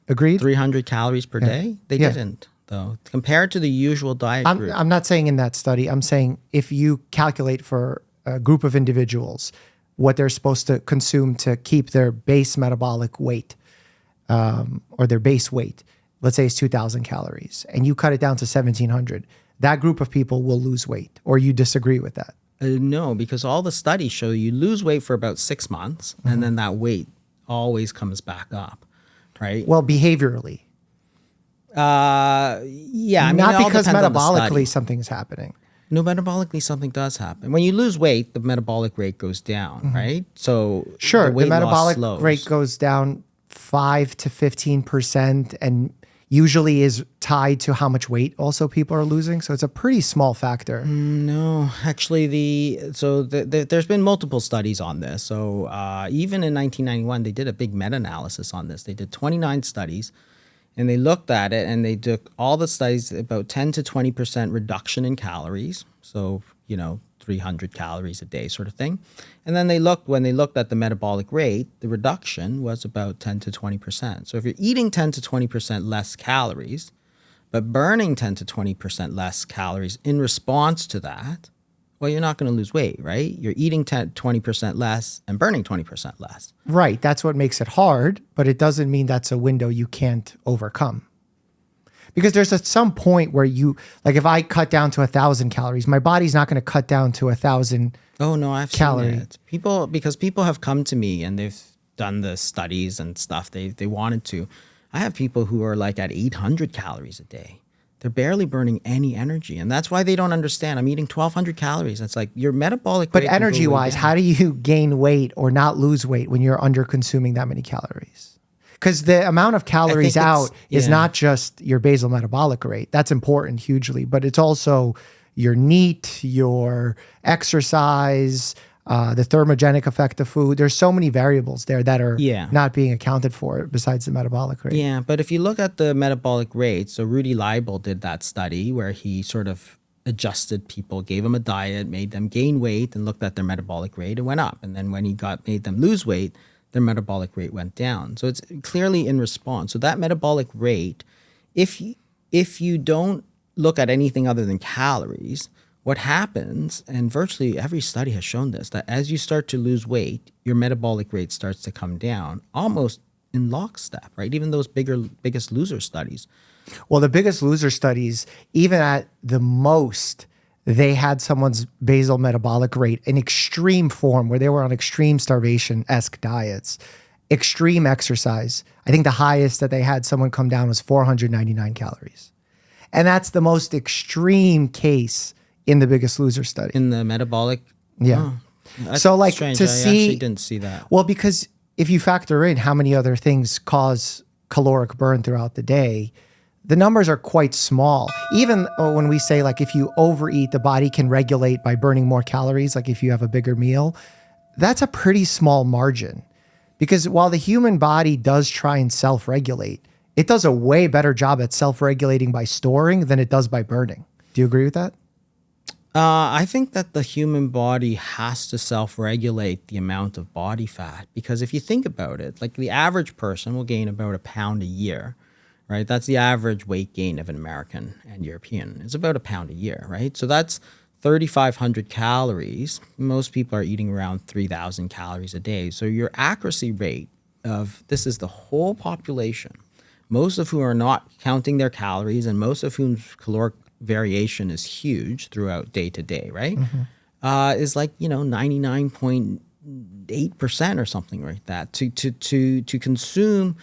Agreed? 300 calories per day? They didn't, though. Compared to the usual diet group. I'm not saying in that study. I'm saying if you calculate for a group of individuals what they're supposed to consume to keep their base metabolic weight, or their base weight, let's say it's 2,000 calories, and you cut it down to 1,700, that group of people will lose weight. Or you disagree with that? No, because all the studies show you lose weight for about 6 months, and then that weight always comes back up, right? Well, behaviorally. Yeah. I mean, not because metabolically something's happening. No, metabolically something does happen. When you lose weight, the metabolic rate goes down, right? So sure, the metabolic rate goes down 5 to 15%, and usually is tied to how much weight also people are losing. So it's a pretty small factor. No, actually, there's been multiple studies on this. So even in 1991, they did a big meta-analysis on this. They did 29 studies, and they looked at it, and they took all the studies, about 10 to 20% reduction in calories. So, 300 calories a day sort of thing. And then when they looked at the metabolic rate, the reduction was about 10 to 20%. So if you're eating 10 to 20% less calories, but burning 10 to 20% less calories in response to that, well, you're not going to lose weight, right? You're eating 20% less and burning 20% less. Right. That's what makes it hard, but it doesn't mean that's a window you can't overcome. Because there's at some point where if I cut down to 1,000 calories, my body's not going to cut down to 1,000. Oh no, I've seen it. People have come to me and they've done the studies and stuff. They wanted to. I have people who are like at 800 calories a day. They're barely burning any energy. And that's why they don't understand. I'm eating 1,200 calories. It's like your metabolic But rate can go way energy-wise, down. how do you gain weight or not lose weight when you're under consuming that many calories? Because the amount of calories it's- out is yeah. not just your basal metabolic rate. That's important hugely, but it's also your NEAT, your exercise, the thermogenic effect of food. There's so many variables there that are Yeah. not being accounted for besides the metabolic rate. Yeah, but if you look at the metabolic rate, so Rudy Leibel did that study where he sort of adjusted people, gave them a diet, made them gain weight, and looked at their metabolic rate and went up. And then when he made them lose weight, their metabolic rate went down. So it's clearly in response. So that metabolic rate, if you don't look at anything other than calories, what happens, and virtually every study has shown this, that as you start to lose weight, your metabolic rate starts to come down almost in lockstep, right? Even those biggest loser studies. Well, the Biggest Loser studies, even at the most, they had someone's basal metabolic rate in extreme form where they were on extreme starvation-esque diets, extreme exercise. I think the highest that they had someone come down was 499 calories. And that's the most extreme case in the Biggest Loser study. In the metabolic? Yeah. That's So, like, strange. to I see- actually didn't see that. Well, because if you factor in how many other things cause caloric burn throughout the day, the numbers are quite small. Even when we say, like, if you overeat, the body can regulate by burning more calories, like if you have a bigger meal, that's a pretty small margin. Because while the human body does try and self-regulate, it does a way better job at self-regulating by storing than it does by burning. Do you agree with that? I think that the human body has to self-regulate the amount of body fat, because if you think about it, like the average person will gain about a pound a year, right? That's the average weight gain of an American and European. It's about a pound a year, right? So that's 3,500 calories. Most people are eating around 3,000 calories a day. So your accuracy rate of this is the whole population, most of whom are not counting their calories and most of whom's caloric variation is huge throughout day to day, right? Is like, 99.8% or something like that. To consume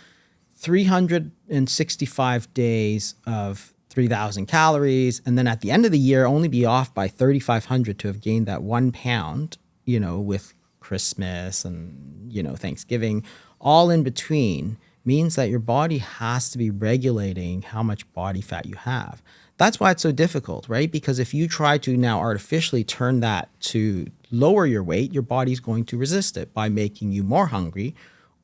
365 days of 3,000 calories, and then at the end of the year only be off by 3,500 to have gained that 1 pound, with Christmas and, Thanksgiving, all in between, means that your body has to be regulating how much body fat you have. That's why it's so difficult, right? Because if you try to now artificially turn that to lower your weight, your body's going to resist it by making you more hungry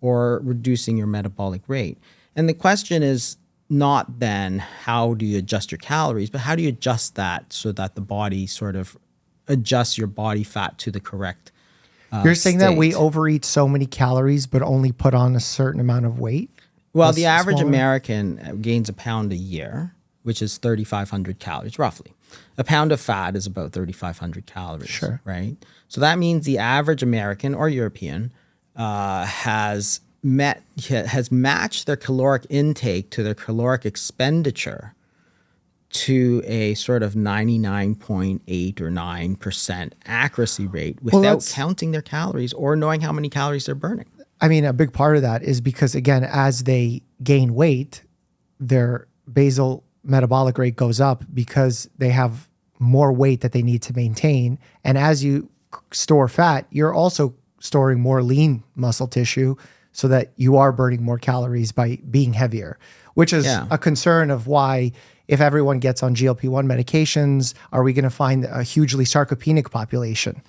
or reducing your metabolic rate. And the question is not then how do you adjust your calories, but how do you adjust that so that the body sort of adjusts your body fat to the correct You're saying that we state. overeat so many calories but only put on a certain amount of weight? Well, Less- the average smaller? American gains a pound a year, which is 3,500 calories, roughly. A pound of fat is about 3,500 calories, Sure. right? So that means the average American or European has matched their caloric intake to their caloric expenditure to a sort of 99.8 or 9% accuracy rate without that's- counting their calories or knowing how many calories they're burning. I mean, a big part of that is because, again, as they gain weight, their basal metabolic rate goes up because they have more weight that they need to maintain. And as you store fat, you're also storing more lean muscle tissue so that you are burning more calories by being heavier, which is Yeah. a concern of why if everyone gets on GLP-1 medications, are we going to find a hugely sarcopenic population?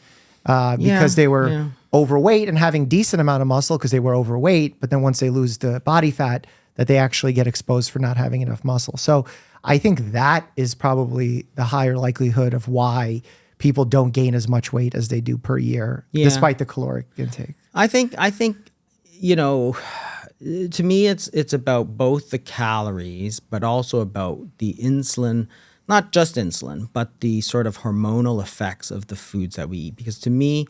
Because they were overweight and having decent amount of muscle because they were overweight, but then once they lose the body fat, that they actually get exposed for not having enough muscle. So I think that is probably the higher likelihood of why people don't gain as much weight as they do per year, despite the caloric intake. I think to me it's about both the calories but also about the insulin, not just insulin, but the sort of hormonal effects of the foods that we eat. Because to me,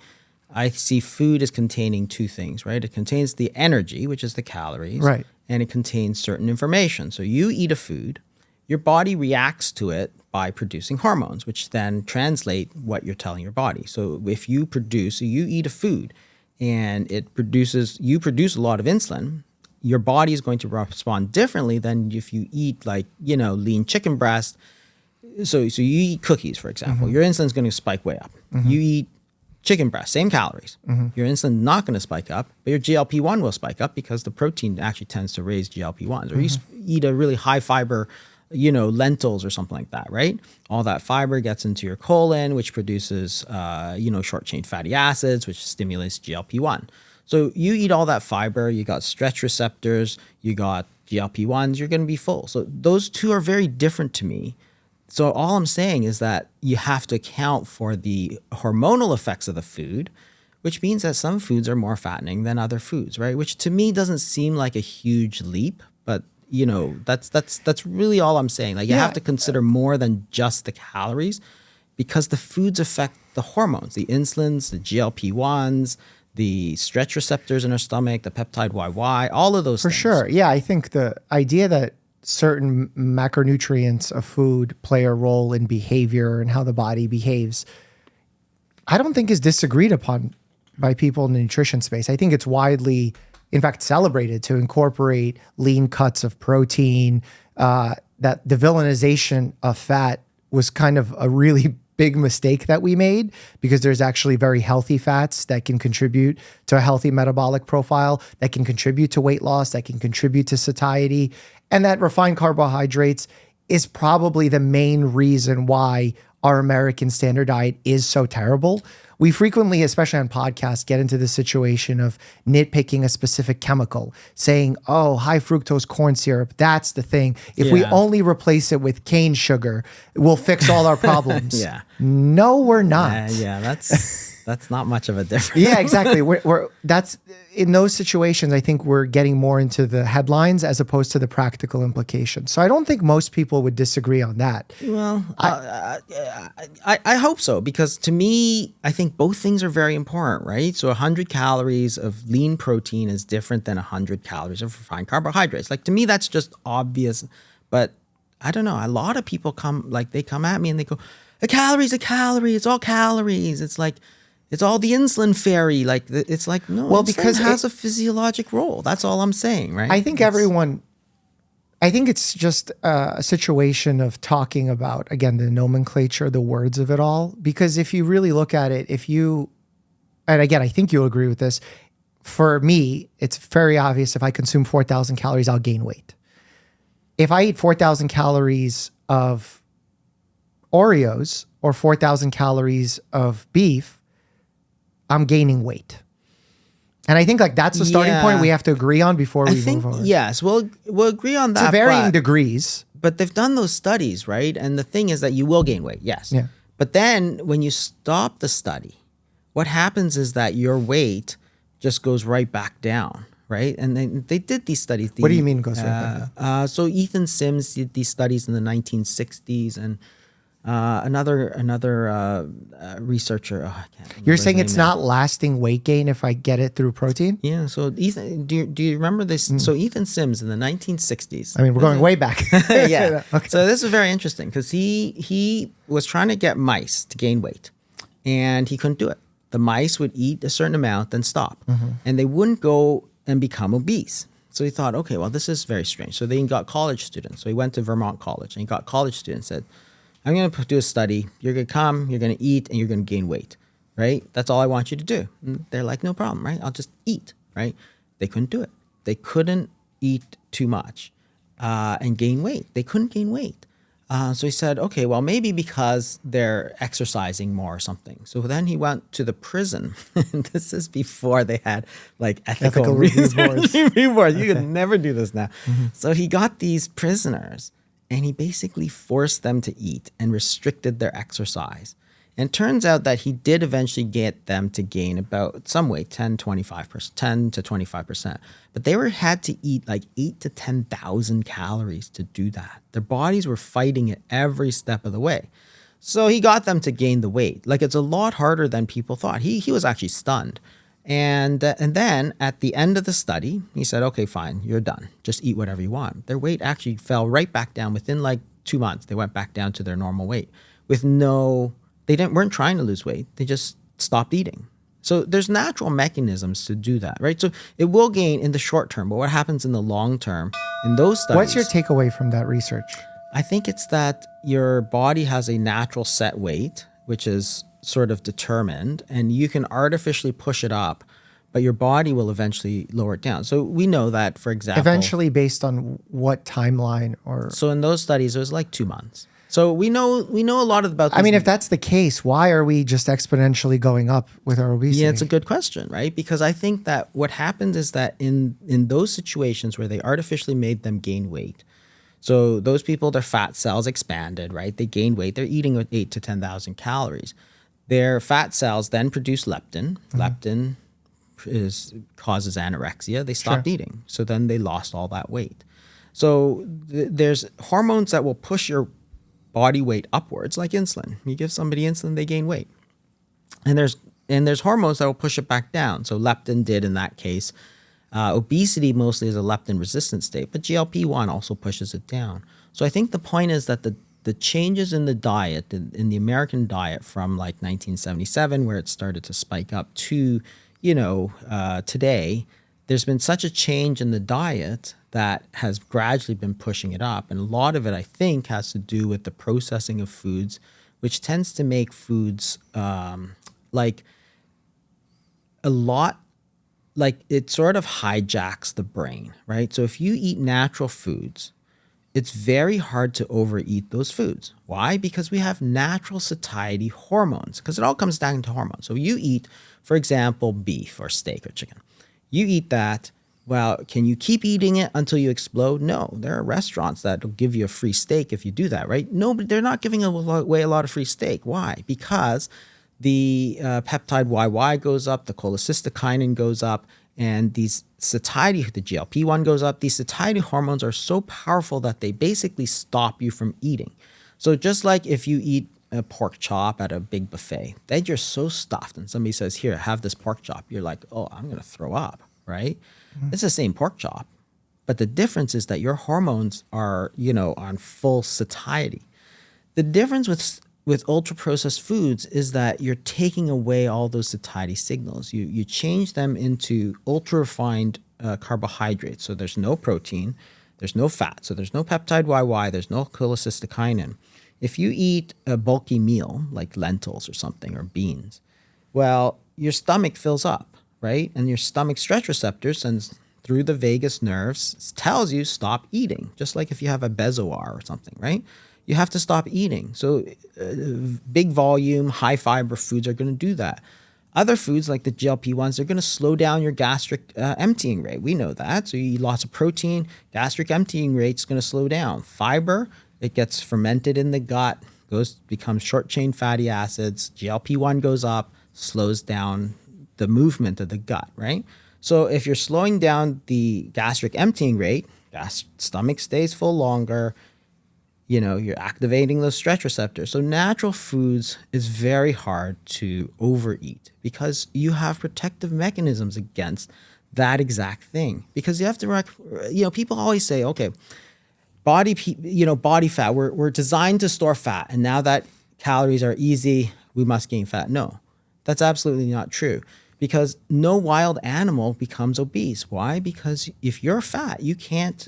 I see food as containing two things, right? It contains the energy, which is the calories, Right. and it contains certain information. So you eat a food, your body reacts to it by producing hormones, which then translate what you're telling your body. So if you eat a food and you produce a lot of insulin, your body is going to respond differently than if you eat like, lean chicken breast. So you eat cookies, for example, your insulin's going to spike way up. You eat chicken breast, same calories. Your insulin not going to spike up, but your GLP-1 will spike up because the protein actually tends to raise GLP-1s. Or you eat a really high fiber, lentils or something like that, right? All that fiber gets into your colon, which produces, short chain fatty acids, which stimulates GLP-1. So you eat all that fiber, you got stretch receptors, you got GLP-1s, you're going to be full. So those two are very different to me. So all I'm saying is that you have to account for the hormonal effects of the food, which means that some foods are more fattening than other foods, right? Which to me doesn't seem like a huge leap, but that's really all I'm saying. Like you have to consider more than just the calories, because the foods affect the hormones, the insulins, the GLP-1s, the stretch receptors in our stomach, the peptide YY, all of those things. For sure. Yeah, I think the idea that certain macronutrients of food play a role in behavior and how the body behaves, I don't think is disagreed upon by people in the nutrition space. I think it's widely, in fact, celebrated to incorporate lean cuts of protein, that the villainization of fat was kind of a really big mistake that we made, because there's actually very healthy fats that can contribute to a healthy metabolic profile, that can contribute to weight loss, that can contribute to satiety. And that refined carbohydrates is probably the main reason why our American standard diet is so terrible. We frequently, especially on podcasts, get into the situation of nitpicking a specific chemical, saying, oh, high fructose corn syrup, that's the thing. If we only replace it with cane sugar, we'll fix all our problems. No, we're not. That's not much of a difference. Yeah, exactly. That's in those situations, I think we're getting more into the headlines as opposed to the practical implications. So I don't think most people would disagree on that. Well, I hope so, because to me, I think both things are very important, right? So 100 calories of lean protein is different than 100 calories of refined carbohydrates. Like to me, that's just obvious. But I don't know. A lot of people come at me and they go, a calorie is a calorie. It's all calories. It's like, it's all the insulin fairy. Like, it's like, no, well, because it has a physiologic role. That's all I'm saying, right? I think I think it's just a situation of talking about, again, the nomenclature, the words of it all. Because if you really look at it, and again, I think you'll agree with this, for me, it's very obvious if I consume 4,000 calories, I'll gain weight. If I eat 4,000 calories of Oreos or 4,000 calories of beef, I'm gaining weight. And I think that's the starting point we have to agree on before we move on. Yes, we'll agree on that. To varying degrees. But they've done those studies, right? And the thing is that you will gain weight, yes. Yeah. But then when you stop the study, what happens is that your weight just goes right back down, right? And they did these studies. What do you mean goes right back down? So Ethan Sims did these studies in the 1960s, and another researcher. I can't remember. You're saying it's not lasting weight gain if I get it through protein? Yeah. So Ethan, do you remember this? So Ethan Sims in the 1960s. I mean, we're going way back. Yeah. Okay. So this is very interesting because he was trying to get mice to gain weight, and he couldn't do it. The mice would eat a certain amount, then stop, and they wouldn't go and become obese. So he thought, okay, well, this is very strange. So then he got college students. So he went to Vermont College, and he got college students, said, I'm going to do a study. You're going to come, you're going to eat, and you're going to gain weight, right? That's all I want you to do. And they're like, no problem, right? I'll just eat, right? They couldn't do it. They couldn't eat too much and gain weight. They couldn't gain weight. So he said, okay, well, maybe because they're exercising more or something. So then he went to the prison. And this is before they had like ethical review boards. You could never do this now. So he got these prisoners, and he basically forced them to eat and restricted their exercise. And it turns out that he did eventually get them to gain about some weight, 10 to 25%. But they had to eat like 8,000 to 10,000 calories to do that. Their bodies were fighting it every step of the way. So he got them to gain the weight. Like, it's a lot harder than people thought. He was actually stunned. And then at the end of the study, he said, okay, fine, you're done. Just eat whatever you want. Their weight actually fell right back down within like 2 months. They went back down to their normal weight with they weren't trying to lose weight. They just stopped eating. So there's natural mechanisms to do that, right? So it will gain in the short term, but what happens in the long term in those studies? What's your takeaway from that research? I think it's that your body has a natural set weight, which is sort of determined, and you can artificially push it up, but your body will eventually lower it down. So we know that, for example, Eventually based on what timeline or... so in those studies, it was like 2 months. So we know a lot about this. I mean, if that's the case, why are we just exponentially going up with our obesity? Yeah, it's a good question, right? Because I think that what happens is that in those situations where they artificially made them gain weight, so those people, their fat cells expanded, right? They gain weight. They're eating 8 to 10,000 calories. Their fat cells then produce leptin. Leptin causes anorexia. They stopped eating. So then they lost all that weight. So there's hormones that will push your body weight upwards, like insulin. You give somebody insulin, they gain weight. And there's hormones that will push it back down. So leptin did in that case. Obesity mostly is a leptin resistant state, but GLP-1 also pushes it down. So I think the point is that the changes in the diet, in the American diet from like 1977, where it started to spike up to, today, there's been such a change in the diet that has gradually been pushing it up. And a lot of it, I think, has to do with the processing of foods, which tends to make foods it sort of hijacks the brain, right? So if you eat natural foods, it's very hard to overeat those foods. Why? Because we have natural satiety hormones, because it all comes down to hormones. So you eat, for example, beef or steak or chicken. You eat that. Well, can you keep eating it until you explode? No. There are restaurants that will give you a free steak if you do that, right? No, but they're not giving away a lot of free steak. Why? Because the peptide YY goes up, the cholecystokinin goes up, and these satiety, the GLP-1 goes up. These satiety hormones are so powerful that they basically stop you from eating. So just like if you eat a pork chop at a big buffet, then you're so stuffed and somebody says, here, have this pork chop. You're like, oh, I'm going to throw up, right? It's the same pork chop. But the difference is that your hormones are, on full satiety. The difference with ultra-processed foods is that you're taking away all those satiety signals. You change them into ultra-refined carbohydrates. So there's no protein, there's no fat, so there's no peptide YY, there's no cholecystokinin. If you eat a bulky meal, like lentils or something, or beans, well, your stomach fills up, right? And your stomach stretch receptors sends through the vagus nerves, tells you stop eating, just like if you have a bezoar or something, right? You have to stop eating. So big volume, high fiber foods are going to do that. Other foods like the GLP-1s, they're going to slow down your gastric emptying rate. We know that. So you eat lots of protein, gastric emptying rate is going to slow down. Fiber, it gets fermented in the gut, becomes short chain fatty acids. GLP-1 goes up, slows down the movement of the gut, right? So if you're slowing down the gastric emptying rate, stomach stays full longer, you're activating those stretch receptors. So natural foods is very hard to overeat because you have protective mechanisms against that exact thing. Because you have to, people always say, okay, body fat, we're designed to store fat. And now that calories are easy, we must gain fat. No, that's absolutely not true. Because no wild animal becomes obese. Why? Because if you're fat, you can't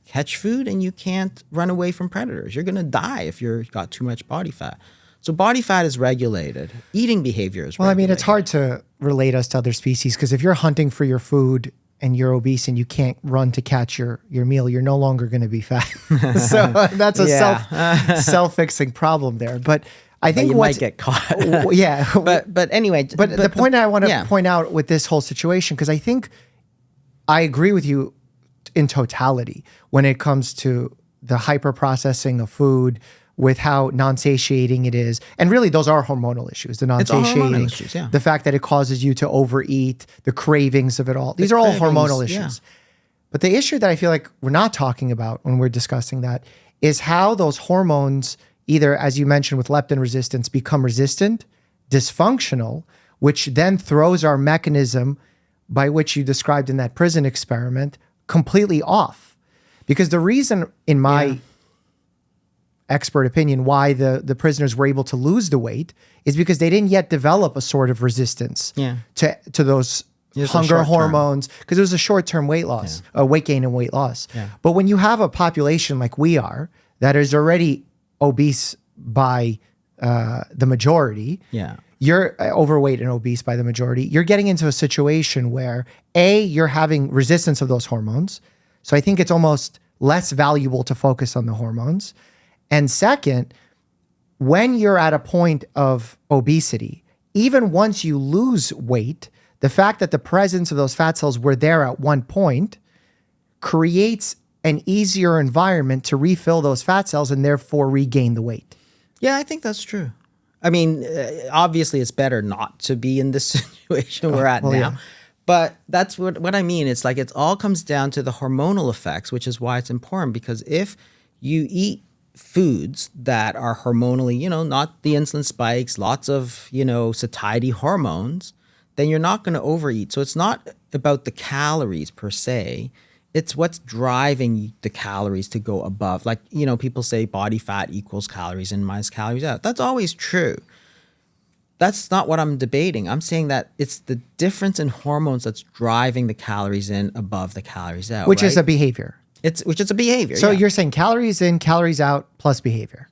catch food and you can't run away from predators. You're going to die if you've got too much body fat. So body fat is regulated. Eating behavior is regulated. Well, I mean, it's hard to relate us to other species because if you're hunting for your food and you're obese and you can't run to catch your meal, you're no longer going to be fat. So that's a self-fixing problem there. But I think you might get caught. Yeah. But anyway. But the point I want to point out with this whole situation, because I think I agree with you in totality when it comes to the hyper-processing of food with how non-satiating it is. And really, those are hormonal issues, the non-satiating, issues, yeah. The fact that it causes you to overeat, the cravings of it all. These are all hormonal issues. Yeah. But the issue that I feel like we're not talking about when we're discussing that is how those hormones either, as you mentioned with leptin resistance, become resistant, dysfunctional, which then throws our mechanism by which you described in that prison experiment completely off. Because the reason in my expert opinion, why the prisoners were able to lose the weight is because they didn't yet develop a sort of resistance to those hunger hormones, because it was a short-term weight loss, weight gain and weight loss. But when you have a population like we are that is already obese by the majority, you're overweight and obese by the majority, you're getting into a situation where you're having resistance of those hormones. So I think it's almost less valuable to focus on the hormones. And second, when you're at a point of obesity, even once you lose weight, the fact that the presence of those fat cells were there at one point creates an easier environment to refill those fat cells and therefore regain the weight. Yeah, I think that's true. I mean, obviously it's better not to be in this situation we're at now. Yeah. But that's what I mean. It's like it all comes down to the hormonal effects, which is why it's important, because if you eat foods that are hormonally, not the insulin spikes, lots of, satiety hormones, then you're not going to overeat. So it's not about the calories per se. It's what's driving the calories to go above. Like, people say body fat equals calories in minus calories out. That's always true. That's not what I'm debating. I'm saying that it's the difference in hormones that's driving the calories in above the calories out. Which is a behavior. Which is a behavior. So you're saying calories in, calories out plus behavior.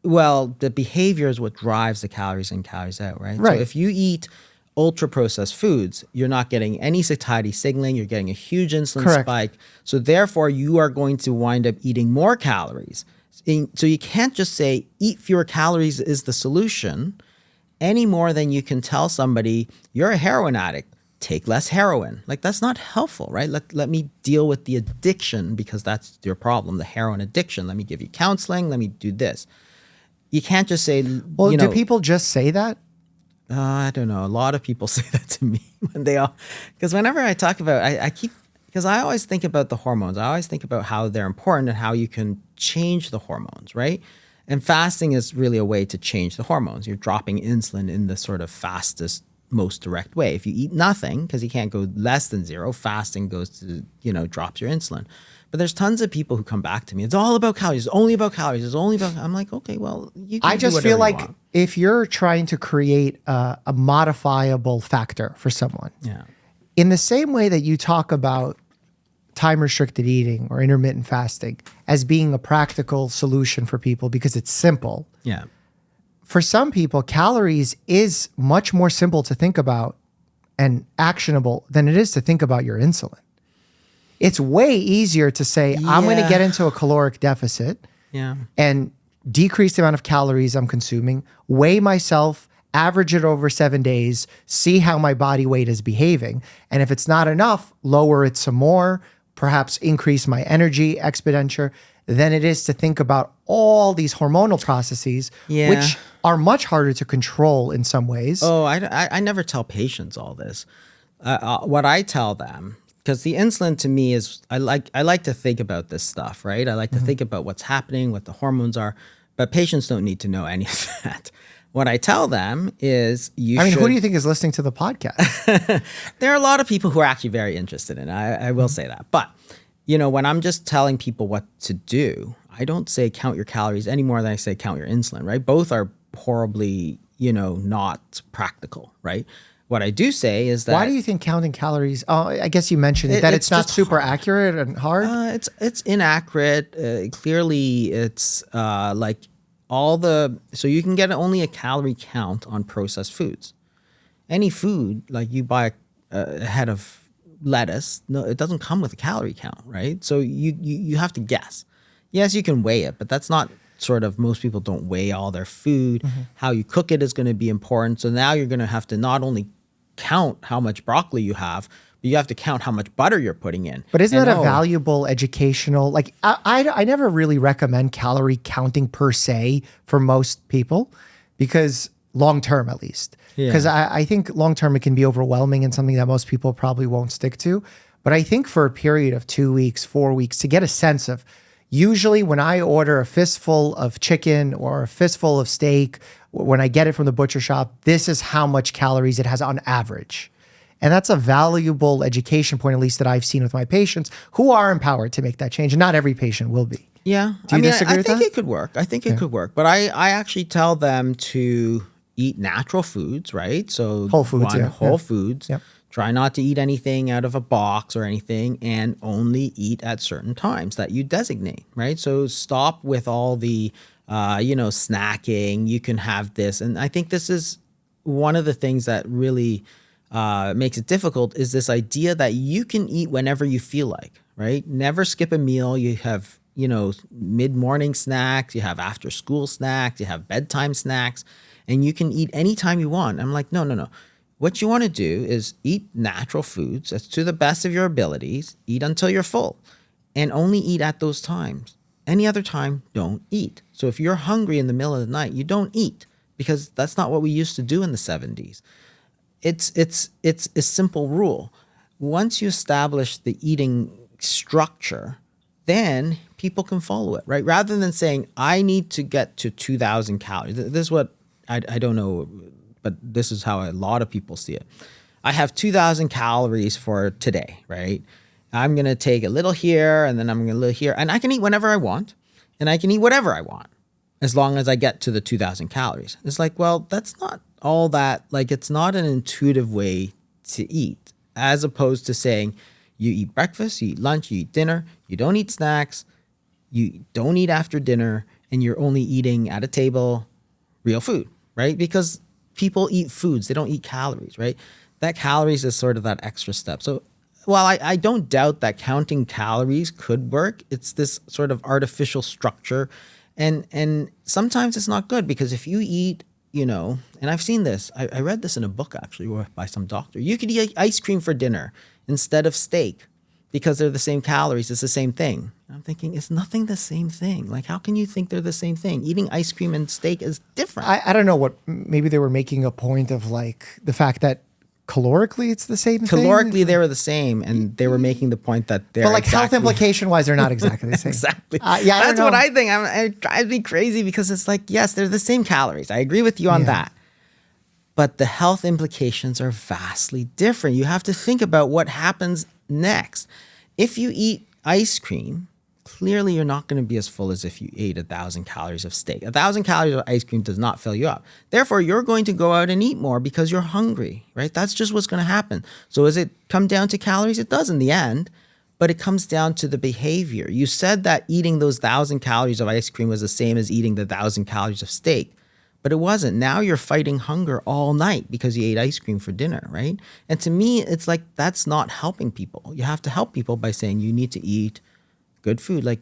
Well, the behavior is what drives the calories in, calories out, right? So if you eat ultra-processed foods, you're not getting any satiety signaling. You're getting a huge insulin spike. So therefore, you are going to wind up eating more calories. So you can't just say eat fewer calories is the solution any more than you can tell somebody you're a heroin addict, take less heroin. Like, that's not helpful, right? Let me deal with the addiction, because that's your problem, the heroin addiction. Let me give you counseling. Let me do this. You can't just say, well, do people just say that? I don't know. A lot of people say that to me when because whenever I talk about, because I always think about the hormones. I always think about how they're important and how you can change the hormones, right? And fasting is really a way to change the hormones. You're dropping insulin in the sort of fastest, most direct way. If you eat nothing, because you can't go less than zero, fasting goes to, drops your insulin. But there's tons of people who come back to me. It's all about calories. It's only about calories. It's only about. I'm like, okay, well, you can. I just feel like if you're trying to create a modifiable factor for someone, in the same way that you talk about time-restricted eating or intermittent fasting as being a practical solution for people because it's simple. Yeah. For some people, calories is much more simple to think about and actionable than it is to think about your insulin. It's way easier to say, I'm going to get into a caloric deficit and decrease the amount of calories I'm consuming, weigh myself, average it over 7 days, see how my body weight is behaving. And if it's not enough, lower it some more, perhaps increase my energy expenditure, than it is to think about all these hormonal processes, which are much harder to control in some ways. Oh, I never tell patients all this. What I tell them, because the insulin to me is, I like to think about this stuff, right? I like to think about what's happening, what the hormones are, but patients don't need to know any of that. What I tell them is who do you think is listening to the podcast? There are a lot of people who are actually very interested in it. I will say that. But, when I'm just telling people what to do, I don't say count your calories any more than I say count your insulin, right? Both are horribly, not practical, right? What I do say is that... Why do you think counting calories... Oh, I guess you mentioned that it's not super accurate and hard? It's inaccurate. Clearly, it's like all the... So you can get only a calorie count on processed foods. Any food, like you buy a head of lettuce, no, it doesn't come with a calorie count, right? So you have to guess. Yes, you can weigh it, but that's not... most people don't weigh all their food. How you cook it is going to be important. So now you're going to have to not only count how much broccoli you have, but you have to count how much butter you're putting in. But isn't that a valuable educational, like I never really recommend calorie counting per se for most people, because long-term at least, because I think long-term it can be overwhelming and something that most people probably won't stick to. But I think for a period of 2 weeks, 4 weeks, to get a sense of, usually when I order a fistful of chicken or a fistful of steak, when I get it from the butcher shop, this is how much calories it has on average. And that's a valuable education point, at least that I've seen with my patients who are empowered to make that change. And not every patient will be. Yeah. Do you disagree with I think that? it could work. I think it could work. But I actually tell them to eat natural foods, right? So Whole foods, whole foods. Yep. Try not to eat anything out of a box or anything, and only eat at certain times that you designate, right? So stop with all the, snacking. You can have this. And I think this is one of the things that really makes it difficult is this idea that you can eat whenever you feel like, right? Never skip a meal. You have, mid-morning snacks, you have after-school snacks, you have bedtime snacks, and you can eat anytime you want. I'm like, no. What you want to do is eat natural foods as to the best of your abilities, eat until you're full, and only eat at those times. Any other time, don't eat. So if you're hungry in the middle of the night, you don't eat, because that's not what we used to do in the 70s. It's a simple rule. Once you establish the eating structure, then people can follow it, right? Rather than saying, I need to get to 2,000 calories. This is what, I don't know, but this is how a lot of people see it. I have 2,000 calories for today, right? I'm going to take a little here, and then I'm going to little here. And I can eat whenever I want, and I can eat whatever I want, as long as I get to the 2,000 calories. It's like, well, that's not all that, like, it's not an intuitive way to eat, as opposed to saying, you eat breakfast, you eat lunch, you eat dinner, you don't eat snacks, you don't eat after dinner, and you're only eating at a table real food, right? Because people eat foods, they don't eat calories, right? That calories is sort of that extra step. So while I don't doubt that counting calories could work, it's this sort of artificial structure. And sometimes it's not good, because if you eat, and I've seen this, I read this in a book actually by some doctor. You could eat ice cream for dinner instead of steak because they're the same calories. It's the same thing. I'm thinking, it's nothing the same thing. Like, how can you think they're the same thing? Eating ice cream and steak is different. I don't know what, maybe they were making a point of like the fact that calorically it's the same thing. Calorically, they were the same, and they were making the point that they're but like health implication wise, they're not exactly the same. Exactly. That's what I think. It drives me crazy, because it's like, yes, they're the same calories. I agree with you on that. But the health implications are vastly different. You have to think about what happens next. If you eat ice cream, clearly you're not going to be as full as if you ate 1,000 calories of steak. 1,000 calories of ice cream does not fill you up. Therefore, you're going to go out and eat more because you're hungry, right? That's just what's going to happen. So does it come down to calories? It does in the end, but it comes down to the behavior. You said that eating those 1,000 calories of ice cream was the same as eating the 1,000 calories of steak, but it wasn't. Now you're fighting hunger all night because you ate ice cream for dinner, right? And to me, it's like, that's not helping people. You have to help people by saying you need to eat good food. Like,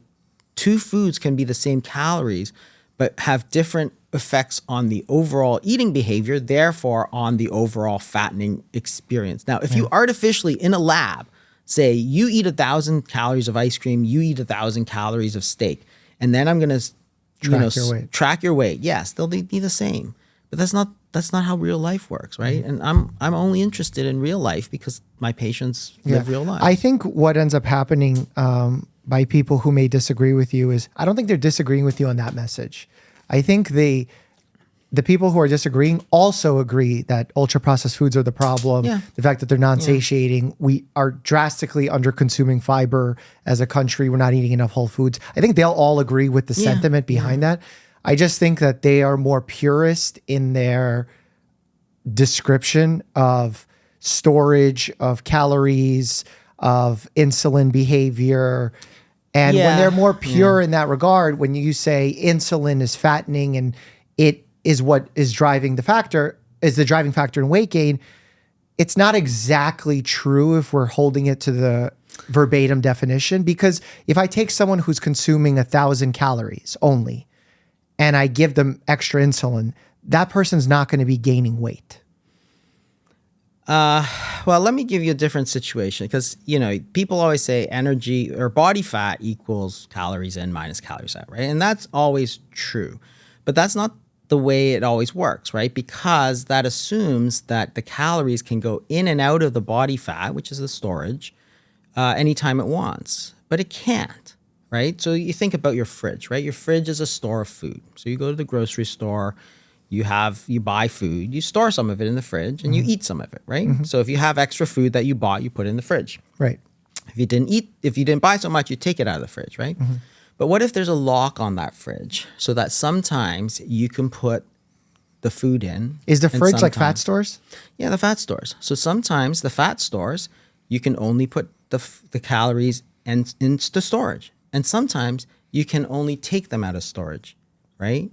two foods can be the same calories, but have different effects on the overall eating behavior, therefore on the overall fattening experience. Now, if you artificially in a lab say you eat 1,000 calories of ice cream, you eat 1,000 calories of steak, and then I'm going to track your weight. Yes, they'll be the same, but that's not how real life works, right? And I'm only interested in real life because my patients live real life. I think what ends up happening by people who may disagree with you is, I don't think they're disagreeing with you on that message. I think the people who are disagreeing also agree that ultra processed foods are the problem. Yeah. The fact that they're non-satiating. We are drastically under consuming fiber as a country. We're not eating enough whole foods. I think they'll all agree with the sentiment behind that. I just think that they are more purist in their description of storage, of calories, of insulin behavior. And when they're more pure in that regard, when you say insulin is fattening and it is what is driving the factor, is the driving factor in weight gain, it's not exactly true if we're holding it to the verbatim definition. Because if I take someone who's consuming 1,000 calories only and I give them extra insulin, that person's not going to be gaining weight. Well, let me give you a different situation, because, people always say energy or body fat equals calories in minus calories out, right? And that's always true, but that's not the way it always works, right? Because that assumes that the calories can go in and out of the body fat, which is the storage, anytime it wants, but it can't, right? So you think about your fridge, right? Your fridge is a store of food. So you go to the grocery store, you buy food, you store some of it in the fridge, and you eat some of it, right? So if you have extra food that you bought, you put it in the fridge. Right. If you didn't buy so much, you take it out of the fridge, right? But what if there's a lock on that fridge so that sometimes you can put the food in? Is the and fridge like fat sometimes- stores? Yeah, the fat stores. So sometimes the fat stores, you can only put the calories into storage. And sometimes you can only take them out of storage, right?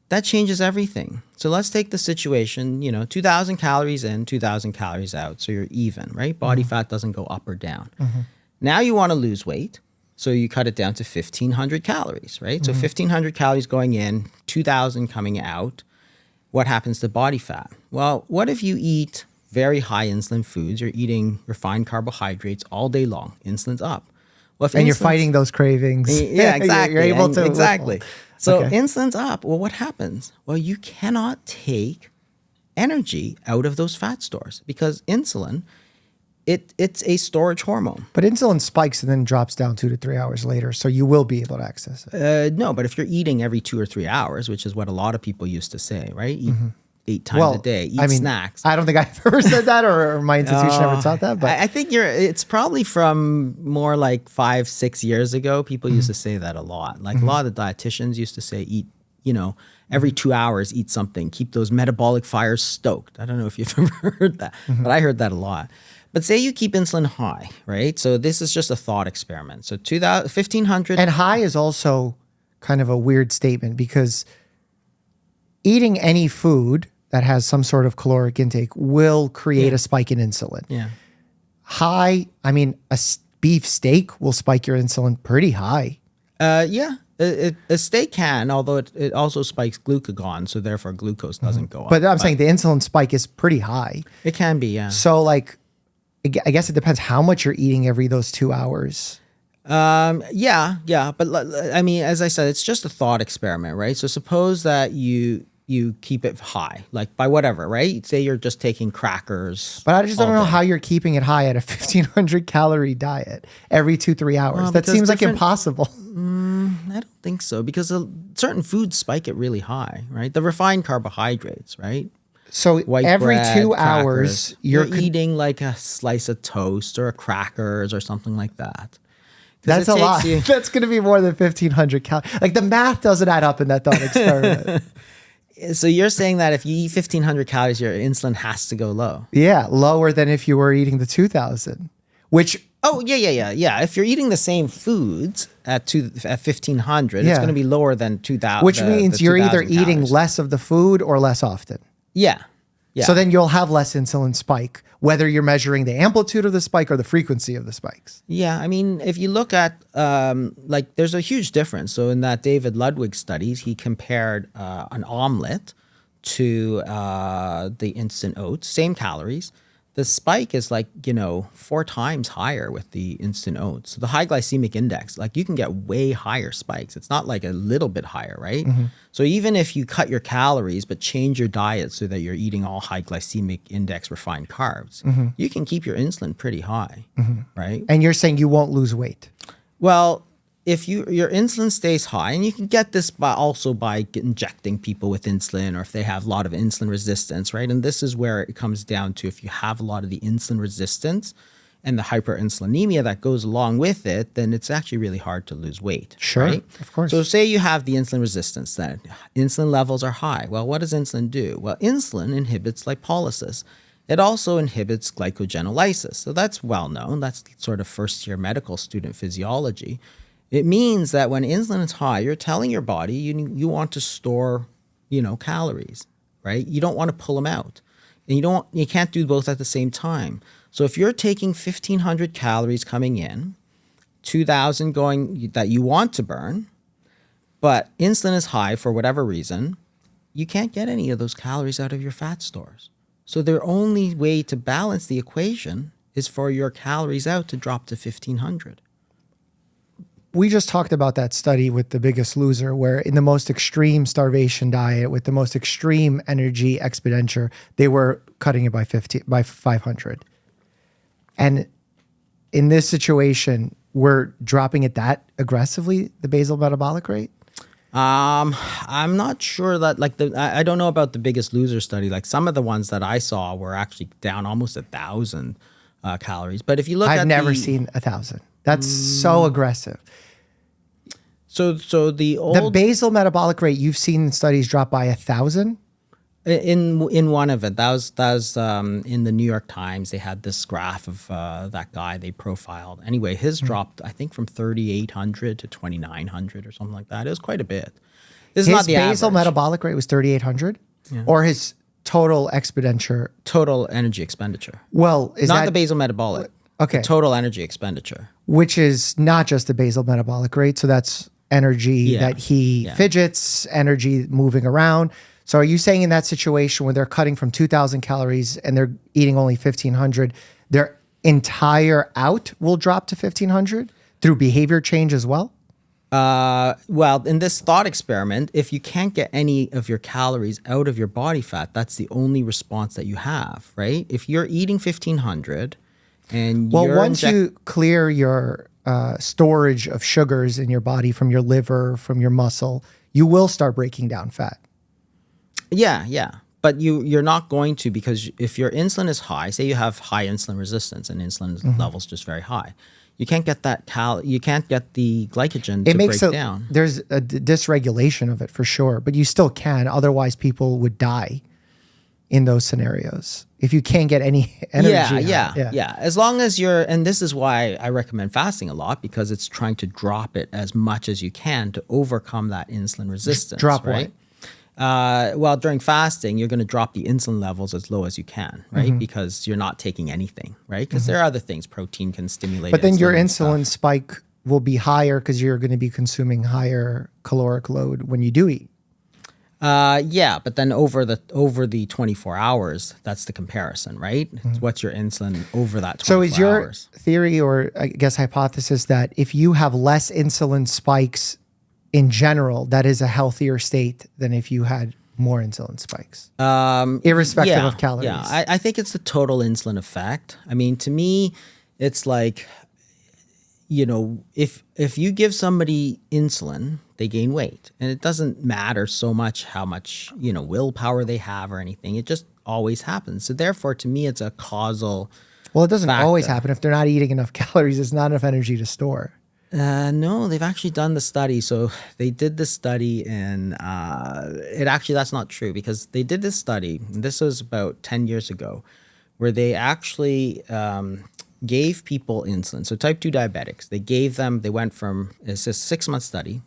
That changes everything. So let's take the situation, 2,000 calories in, 2,000 calories out. So you're even, right? Body fat doesn't go up or down. Now you want to lose weight. So you cut it down to 1,500 calories, right? So 1,500 calories going in, 2,000 coming out. What happens to body fat? Well, what if you eat very high insulin foods? You're eating refined carbohydrates all day long. Insulin's up. Well, if And you're insulin's- fighting those cravings. Yeah, exactly. You're able to. Exactly. So Okay. insulin's up. Well, what happens? Well, you cannot take energy out of those fat stores because insulin, it's a storage hormone. But insulin spikes and then drops down 2 to 3 hours later. So you will be able to access it. No, but if you're eating every 2 or 3 hours, which is what a lot of people used to say, right? Eat 8 times a day, eat snacks. I don't think I've ever said that or my institution ever taught that. But I think it's probably from more like 5-6 years ago. People used to say that a lot. Like a lot of the dietitians used to say, eat, every 2 hours, eat something. Keep those metabolic fires stoked. I don't know if you've ever heard that, but I heard that a lot. But say you keep insulin high, right? So this is just a thought experiment. So 1,500. And high is also kind of a weird statement because eating any food that has some sort of caloric intake will create a spike in insulin. Yeah. High, beef steak will spike your insulin pretty high. Yeah. A steak can, although it also spikes glucagon, so therefore glucose doesn't go up. But I'm saying the insulin spike is pretty high. It can be, yeah. So like, I guess it depends how much you're eating every those 2 hours. Yeah. But as I said, it's just a thought experiment, right? So suppose that you keep it high, like by whatever, right? Say you're just taking crackers. But I just don't all know day. how you're keeping it high at a 1,500 calorie diet every 2-3 hours. Well, that because seems like different- impossible. I don't think so because certain foods spike it really high, right? The refined carbohydrates, right? So White every bread, 2 crackers. hours, you're eating like a slice of toast or a crackers or something like that. 'Cause That's it a takes lot. you- That's going to be more than 1,500 calories. Like the math doesn't add up in that thought experiment. So you're saying that if you eat 1,500 calories, your insulin has to go low. Yeah, lower than if you were eating the 2,000, which Oh, yeah. If you're eating the same foods at 1,500, Yeah. it's going to be lower than 2,000. which means the you're either 2,000 eating calories. less of the food or less often. Yeah. So then you'll have less insulin spike, whether you're measuring the amplitude of the spike or the frequency of the spikes. Yeah, I mean, if you look at, there's a huge difference. So in that David Ludwig studies, he compared an omelet to the instant oats, same calories. The spike is 4 times higher with the instant oats. So the high glycemic index, you can get way higher spikes. It's not like a little bit higher, right? So even if you cut your calories but change your diet so that you're eating all high glycemic index refined carbs, you can keep your insulin pretty high, right? And you're saying you won't lose weight. Well, if your insulin stays high, and you can get this by injecting people with insulin, or if they have a lot of insulin resistance, right? And this is where it comes down to if you have a lot of the insulin resistance and the hyperinsulinemia that goes along with it, then it's actually really hard to lose weight. Sure, right? of course. So say you have the insulin resistance, then insulin levels are high. Well, what does insulin do? Well, insulin inhibits lipolysis. It also inhibits glycogenolysis. So that's well known. That's sort of first year medical student physiology. It means that when insulin is high, you're telling your body you want to store, calories, right? You don't want to pull them out. And you can't do both at the same time. So if you're taking 1,500 calories coming in, 2,000 going that you want to burn, but insulin is high for whatever reason, you can't get any of those calories out of your fat stores. So the only way to balance the equation is for your calories out to drop to 1,500. We just talked about that study with The Biggest Loser, where in the most extreme starvation diet with the most extreme energy expenditure, they were cutting it by 500. And in this situation, we're dropping it that aggressively, the basal metabolic rate? I'm not sure that I don't know about The Biggest Loser study. Like some of the ones that I saw were actually down almost 1,000 calories. But if you look I've never seen 1,000. That's so aggressive. So the The old basal metabolic rate you've seen studies drop by 1,000. in one of it, that was in the New York Times. They had this graph of that guy they profiled. Anyway, his dropped, I think, from 3,800 to 2,900 or something like that. It was quite a bit. This is not the basal average. metabolic rate was 3,800, or his total expenditure. Total energy expenditure. Well, is Not that the basal metabolic. Okay. The total energy expenditure. which is not just the basal metabolic rate? So that's energy that he fidgets, energy moving around. So are you saying in that situation when they're cutting from 2,000 calories and they're eating only 1,500, their entire out will drop to 1,500 through behavior change as well? Well, in this thought experiment, if you can't get any of your calories out of your body fat, that's the only response that you have, right? If you're eating 1,500 and once you clear your storage of sugars in your body from your liver, from your muscle, you will start breaking down fat. Yeah. But you're not going to, because if your insulin is high, say you have high insulin resistance and insulin levels just very high, you can't get that you can't get the glycogen to break down. There's a dysregulation of it for sure, but you still can. Otherwise, people would die in those scenarios if you can't get any energy. Yeah. As long as and this is why I recommend fasting a lot, because it's trying to drop it as much as you can to overcome that insulin resistance. Drop right? Well, during fasting, you're going to drop the insulin levels as low as you can, right? Because you're not taking anything, right? Because there are other things. Protein can stimulate. But then your insulin spike will be higher because you're going to be consuming higher caloric load when you do eat. Yeah, but then over the 24 hours, that's the comparison, right? What's your insulin over that 24 hours? So is your theory, or I guess hypothesis, that if you have less insulin spikes in general, that is a healthier state than if you had more insulin spikes, irrespective of calories? Yeah, I think it's the total insulin effect. I mean, to me, it's like, if you give somebody insulin, they gain weight. And it doesn't matter so much how much, willpower they have or anything. It just always happens. So therefore, to me, it's a causal Well, it doesn't always happen. If they're not eating enough calories, it's not enough energy to store. No, they've actually done the study. So they did the study, and that's not true, because they did this study, and this was about 10 years ago, where they actually gave people insulin. So type 2 diabetics, they went from, it's a 6-month study.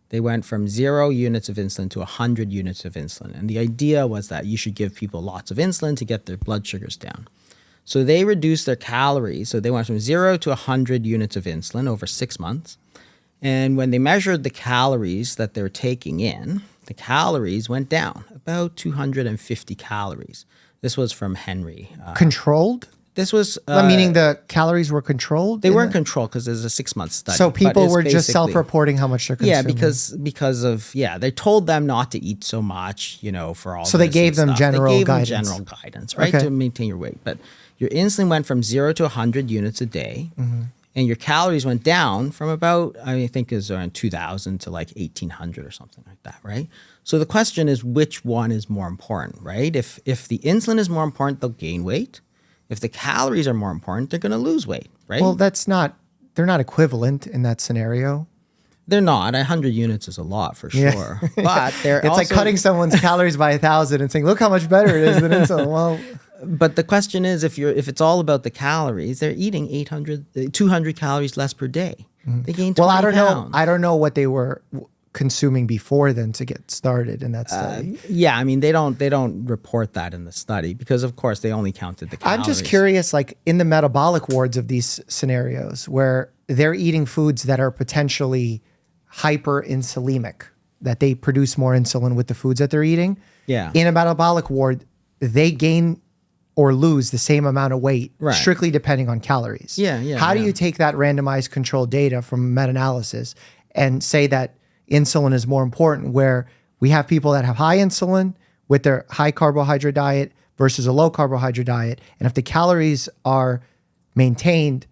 They went from 0 units of insulin to 100 units of insulin. And the idea was that you should give people lots of insulin to get their blood sugars down. So they reduced their calories. So they went from 0 to 100 units of insulin over 6 months. And when they measured the calories that they were taking in, the calories went down about 250 calories. This was from Henry. Controlled? This was... meaning the calories were controlled? They weren't controlled because it was a 6-month study. So people were just self-reporting how much they're consuming? Yeah, because of, they told them not to eat so much, for all So they gave them general guidance. They gave them general guidance, right, to maintain your weight. But your insulin went from 0 to 100 units a day, and your calories went down from about, I think it was around 2,000 to like 1,800 or something like that, right? So the question is, which one is more important, right? If the insulin is more important, they'll gain weight. If the calories are more important, they're going to lose weight, right? Well, they're not equivalent in that scenario. They're not. 100 units is a lot for sure. But it's like cutting someone's calories by 1,000 and saying, look how much better it is than insulin. Well, but the question is, if it's all about the calories, they're eating 200 calories less per day. They gain 20 pounds. I don't know what they were consuming before then to get started in that study. I mean, they don't report that in the study because, of course, they only counted the calories. I'm just curious, like in the metabolic wards of these scenarios where they're eating foods that are potentially hyperinsulinic, that they produce more insulin with the foods that they're eating. Yeah. In a metabolic ward, they gain or lose the same amount of weight, strictly depending on calories. How do you take that randomized controlled data from meta-analysis and say that insulin is more important, where we have people that have high insulin with their high carbohydrate diet versus a low carbohydrate diet, and if the calories are maintained,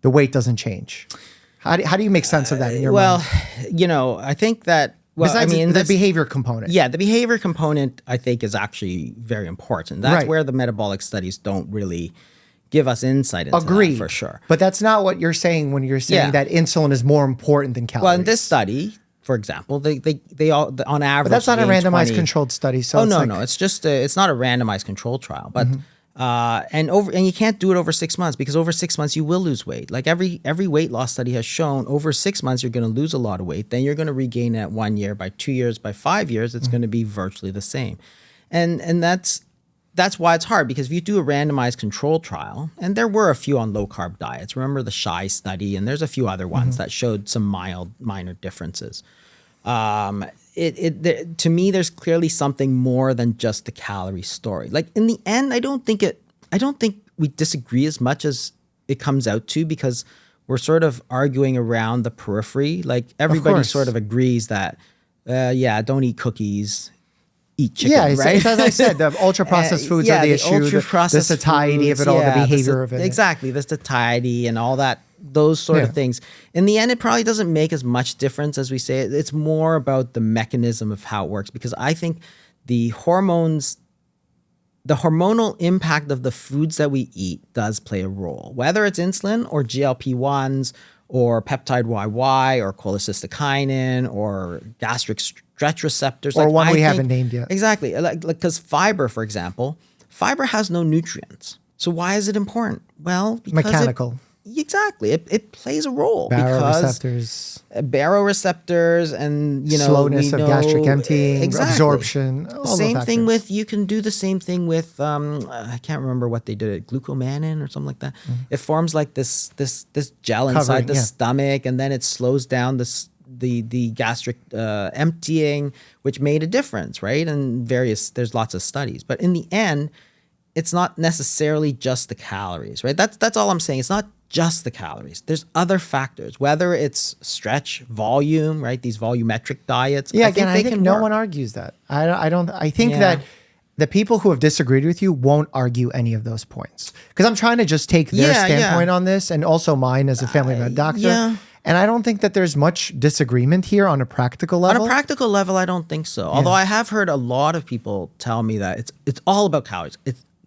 the weight doesn't change? How do you make sense of that in your mind? I think that... Besides the behavior component. Yeah, the behavior component, I think, is actually very important. That's where the metabolic studies don't really give us insight into that, for sure. But that's not what you're saying when you're saying that insulin is more important than calories. Well, in this study, for example, they all on average. But that's not a gain randomized 20. controlled study. So No. It's just it's not a randomized control trial, but and you can't do it over 6 months, because over 6 months you will lose weight. Like every weight loss study has shown, over 6 months you're going to lose a lot of weight. Then you're going to regain it at 1 year. By 2 years, by 5 years, it's going to be virtually the same. And that's why it's hard, because if you do a randomized control trial, and there were a few on low carb diets, remember the SHY study, and there's a few other ones that showed some minor differences. To me, there's clearly something more than just the calorie story. Like in the end, I don't think we disagree as much as it comes out to, because we're sort of arguing around the periphery. Like everybody sort of agrees that, don't eat cookies, eat chicken, right? As I said, the ultra processed foods are the issue. The satiety of it all, the behavior of it. Exactly, the satiety and all that. Those sort of things. In the end, it probably doesn't make as much difference as we say. It's more about the mechanism of how it works, because I think the hormones, the hormonal impact of the foods that we eat does play a role. Whether it's insulin or GLP-1s or peptide YY or cholecystokinin or gastric stretch receptors. Or one we haven't named yet. Exactly. Like, because fiber, for example, fiber has no nutrients. So why is it important? Well, because mechanical. Exactly. It plays a role. Baroreceptors and, slowness of gastric emptying, absorption. Same thing with, you can do the same thing with, I can't remember what they did, glucomannan or something like that. It forms like this gel inside the stomach, and then it slows down the gastric emptying, which made a difference, right? And there's lots of studies. But in the end, it's not necessarily just the calories, right? That's all I'm saying. It's not just the calories. There's other factors, whether it's stretch, volume, right? These volumetric diets. Yeah, I think no one argues that. I think that the people who have disagreed with you won't argue any of those points. Because I'm trying to just take their standpoint on this, and also mine as a family med doctor. Yeah. And I don't think that there's much disagreement here on a practical level. On a practical level, I don't think so. Although I have heard a lot of people tell me that it's all about calories.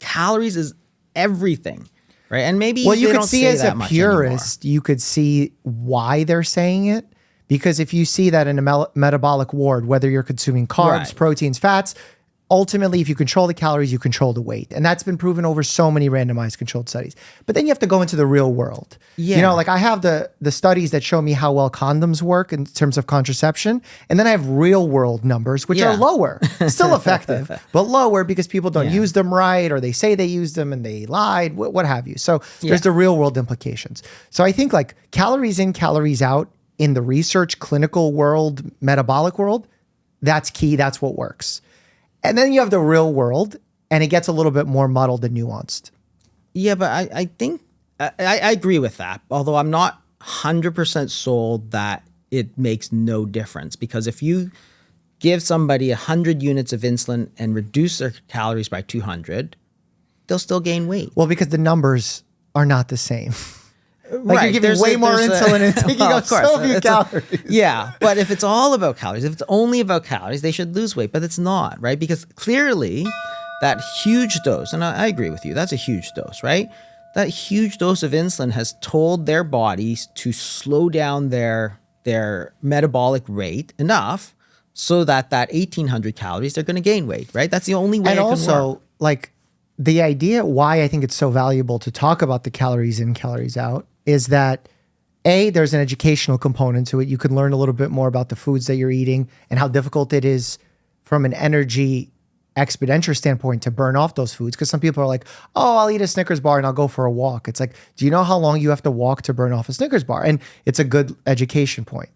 Calories is everything. Right. And maybe you could see, as a purist, you could see why they're saying it. Because if you see that in a metabolic ward, whether you're consuming carbs, proteins, fats, ultimately, if you control the calories, you control the weight. And that's been proven over so many randomized controlled studies. But then you have to go into the real world. Yeah. Like I have the studies that show me how well condoms work in terms of contraception. And then I have real world numbers, which are lower, still effective, but lower because people don't use them right, or they say they used them and they lied, what have you. So there's the real world implications. So I think like calories in, calories out in the research, clinical world, metabolic world, that's key. That's what works. And then you have the real world, and it gets a little bit more muddled and nuanced. Yeah, but I think I agree with that, although I'm not 100% sold that it makes no difference. Because if you give somebody 100 units of insulin and reduce their calories by 200, they'll still gain weight. Well, because the numbers are not the same. Like you're giving way more insulin and taking out so few calories. Yeah, but if it's all about calories, if it's only about calories, they should lose weight. But it's not, right? Because clearly that huge dose, and I agree with you, that's a huge dose, right? That huge dose of insulin has told their bodies to slow down their metabolic rate enough so that 1,800 calories, they're going to gain weight, right? That's the only way it can work. And also, like, the idea why I think it's so valuable to talk about the calories in, calories out is that there's an educational component to it. You can learn a little bit more about the foods that you're eating and how difficult it is from an energy expenditure standpoint to burn off those foods. Because some people are like, oh, I'll eat a Snickers bar and I'll go for a walk. It's like, do you know how long you have to walk to burn off a Snickers bar? And it's a good education point.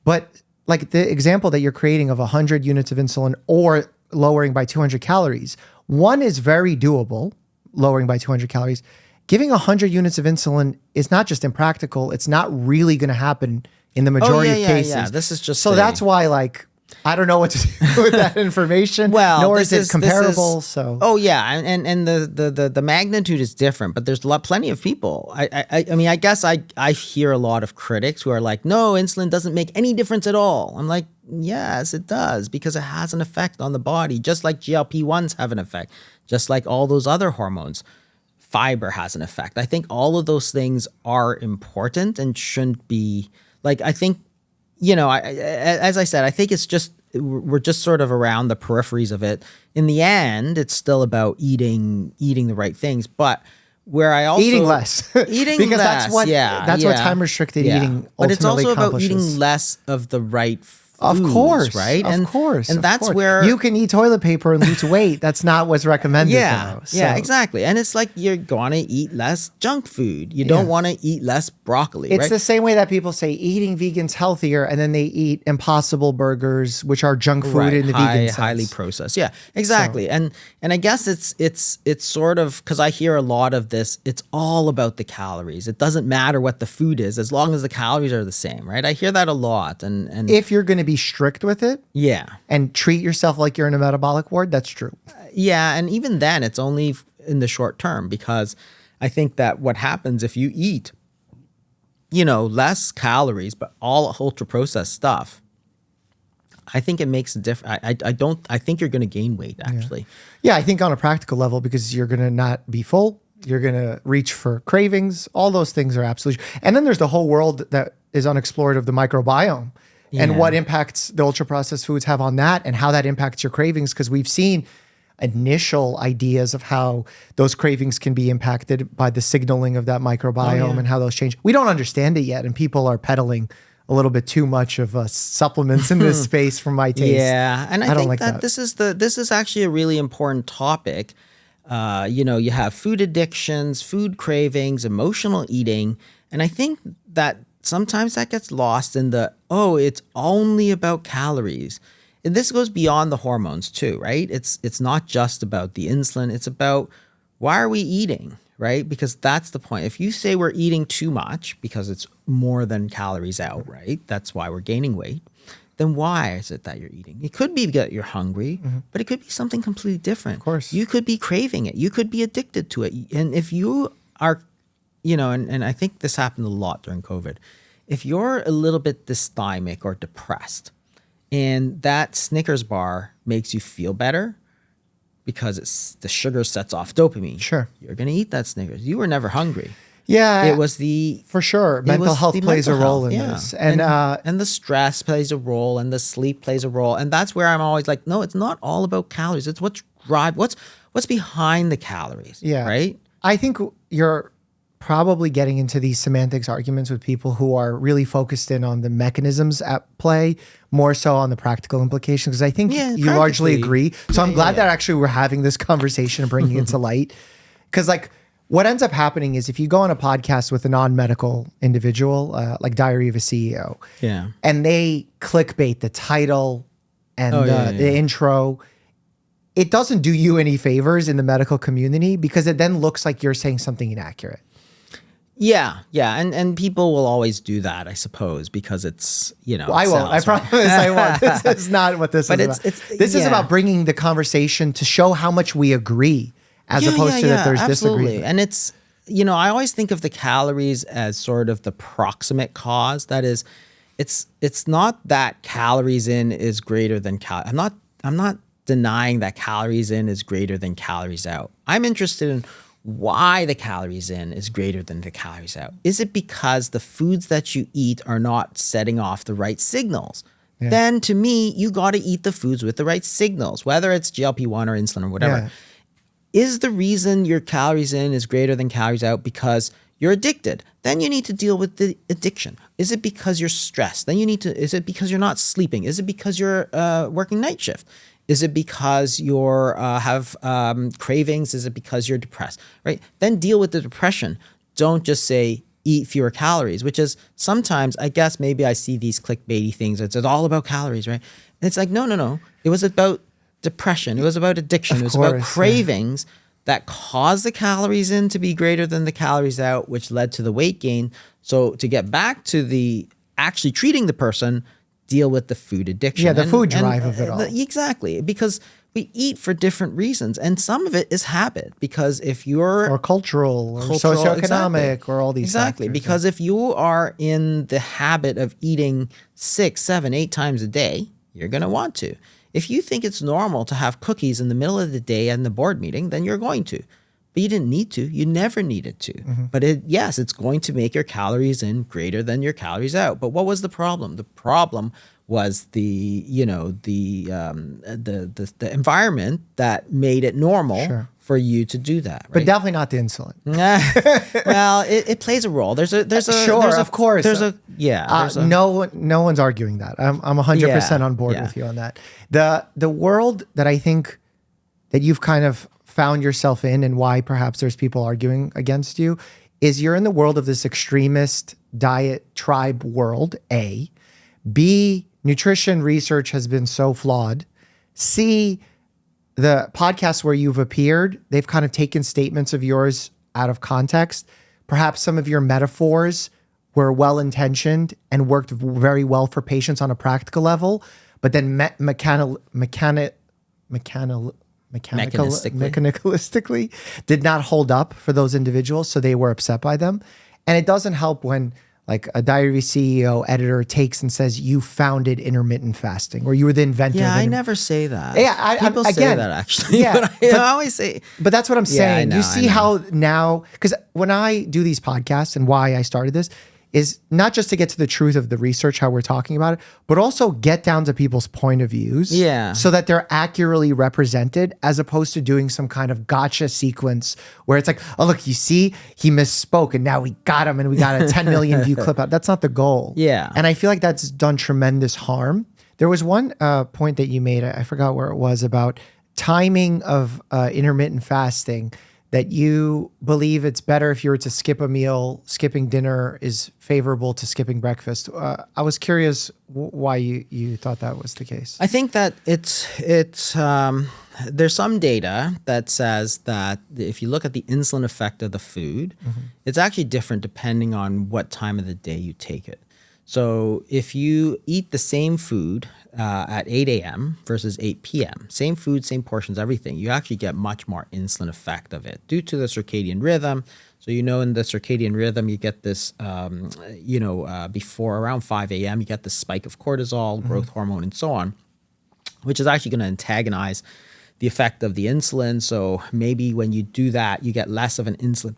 But like the example that you're creating of 100 units of insulin or lowering by 200 calories, one is very doable, lowering by 200 calories. Giving 100 units of insulin is not just impractical, it's not really going to happen in the majority of cases. Yeah. This is just that's why, like, I don't know what to do with that information. Nor is it comparable. And the magnitude is different, but there's plenty of people. I mean, I guess I hear a lot of critics who are like, no, insulin doesn't make any difference at all. I'm like, yes, it does, because it has an effect on the body, just like GLP-1s have an effect, just like all those other hormones. Fiber has an effect. I think all of those things are important and shouldn't be, like, I think as I said, I think we're just sort of around the peripheries of it. In the end, it's still about eating the right things, but where I also eating less, eating because less, that's what time restricted eating ultimately but it's also about accomplishes. eating less of the right foods, Of course, right? Of course. And that's where you can eat toilet paper and lose weight. That's not what's recommended. Yeah, though, so. yeah, exactly. And it's like you're going to eat less junk food. You don't want to eat less broccoli. It's right? the same way that people say eating vegan's healthier, and then they eat Impossible burgers, which are junk food in the vegan sense. Highly processed. Yeah, exactly. And I guess it's sort of, because I hear a lot of this. It's all about the calories. It doesn't matter what the food is as long as the calories are the same, right? I hear that a lot. And if you're going to be strict with it, and treat yourself like you're in a metabolic ward, that's true. Yeah, and even then, it's only in the short term, because I think that what happens if you eat, less calories, but all ultra processed stuff, I think it makes a difference. I think you're going to gain weight, actually. Yeah, I think on a practical level, because you're going to not be full, you're going to reach for cravings. All those things are absolutely. And then there's the whole world that is unexplored of the microbiome. And what impacts the ultra processed foods have on that, and how that impacts your cravings, because we've seen initial ideas of how those cravings can be impacted by the signaling of that microbiome and how those change. We don't understand it yet, and people are peddling a little bit too much of supplements in this space for my taste. Yeah, and I think like that this is actually a really important topic. You have food addictions, food cravings, emotional eating, and I think that sometimes that gets lost in it's only about calories. And this goes beyond the hormones too, right? It's not just about the insulin. It's about, why are we eating, right? Because that's the point. If you say we're eating too much because it's more than calories out, right? That's why we're gaining weight. Then why is it that you're eating? It could be that you're hungry, but it could be something completely different. Of course. You could be craving it. You could be addicted to it. And if you are, and I think this happened a lot during COVID. If you're a little bit dysthymic or depressed, and that Snickers bar makes you feel better because the sugar sets off dopamine, sure, you're going to eat that Snickers. You were never hungry. Yeah, it was for sure. Mental health plays a role in this, and the stress plays a role, and the sleep plays a role, and that's where I'm always like, no, it's not all about calories. It's what's behind the calories. Yeah, right. I think you're probably getting into these semantics arguments with people who are really focused in on the mechanisms at play, more so on the practical implications. Because I think you largely agree. So I'm glad that actually we're having this conversation and bringing it to light. Because what ends up happening is, if you go on a podcast with a non-medical individual, like Diary of a CEO, and they clickbait the title and the intro, it doesn't do you any favors in the medical community, because it then looks like you're saying something inaccurate. Yeah, and people will always do that, I suppose, because it's, Well, I won't. I promise I won't. This is not what this is about. This is about bringing the conversation to show how much we agree, as opposed to that there's disagreement. And it's, I always think of the calories as sort of the proximate cause. That is, it's not that calories in is greater than I'm not denying that calories in is greater than calories out. I'm interested in why the calories in is greater than the calories out. Is it because the foods that you eat are not setting off the right signals? Yeah. Then to me, you got to eat the foods with the right signals, whether it's GLP-1 or insulin or whatever. Yeah. Is the reason your calories in is greater than calories out because you're addicted? Then you need to deal with the addiction. Is it because you're stressed? Then is it because you're not sleeping? Is it because you're working night shift? Is it because you have cravings? Is it because you're depressed, right? Then deal with the depression. Don't just say eat fewer calories, which is sometimes, I guess maybe I see these clickbaity things. It's all about calories, right? And it's like, no. It was about depression. It was about addiction. It was about cravings that caused the calories in to be greater than the calories out, which led to the weight gain. So to get back to the actually treating the person, deal with the food addiction. Yeah, the food drive of it all. Exactly, because we eat for different reasons, and some of it is habit. Because if you're or cultural or socioeconomic or all these factors, because if you are in the habit of eating 6, 7, 8 times a day, you're going to want to. If you think it's normal to have cookies in the middle of the day in the board meeting, then you're going to. but you didn't need to. You never needed to. But yes, it's going to make your calories in greater than your calories out. But what was the problem? The problem was the environment that made it normal for you to do that. Right? But definitely not the insulin. Well, it plays a role. There's a of course. No one's arguing that. I'm 100% on board with you on that. The world that I think that you've kind of found yourself in, and why perhaps there's people arguing against you, is you're in the world of this extremist diet tribe world, A. B, nutrition research has been so flawed. C, the podcasts where you've appeared, they've kind of taken statements of yours out of context. Perhaps some of your metaphors were well-intentioned and worked very well for patients on a practical level, but then mechanistically did not hold up for those individuals, so they were upset by them. And it doesn't help when like a diary CEO editor takes and says you founded intermittent fasting, or you were the inventor. Yeah, I never say that. Yeah, people say that actually. Yeah, but I always say. But that's what I'm saying. I know, you see how now, because when I do these podcasts and why I started this is not just to get to the truth of the research, how we're talking about it, but also get down to people's point of views. Yeah. So that they're accurately represented, as opposed to doing some kind of gotcha sequence where it's like, oh, look, you see, he misspoke and now we got him and we got a 10 million view clip out. That's not the goal. Yeah. And I feel like that's done tremendous harm. There was one point that you made, I forgot where it was, about timing of intermittent fasting, that you believe it's better if you were to skip a meal, skipping dinner is favorable to skipping breakfast. I was curious why you thought that was the case. I think that it's there's some data that says that if you look at the insulin effect of the food, it's actually different depending on what time of the day you take it. So if you eat the same food at 8 a.m. versus 8 p.m., same food, same portions, everything, you actually get much more insulin effect of it due to the circadian rhythm. So, in the circadian rhythm, you get this, before around 5 a.m., you get this spike of cortisol, growth hormone, and so on, which is actually going to antagonize the effect of the insulin. So maybe when you do that, you get less of an insulin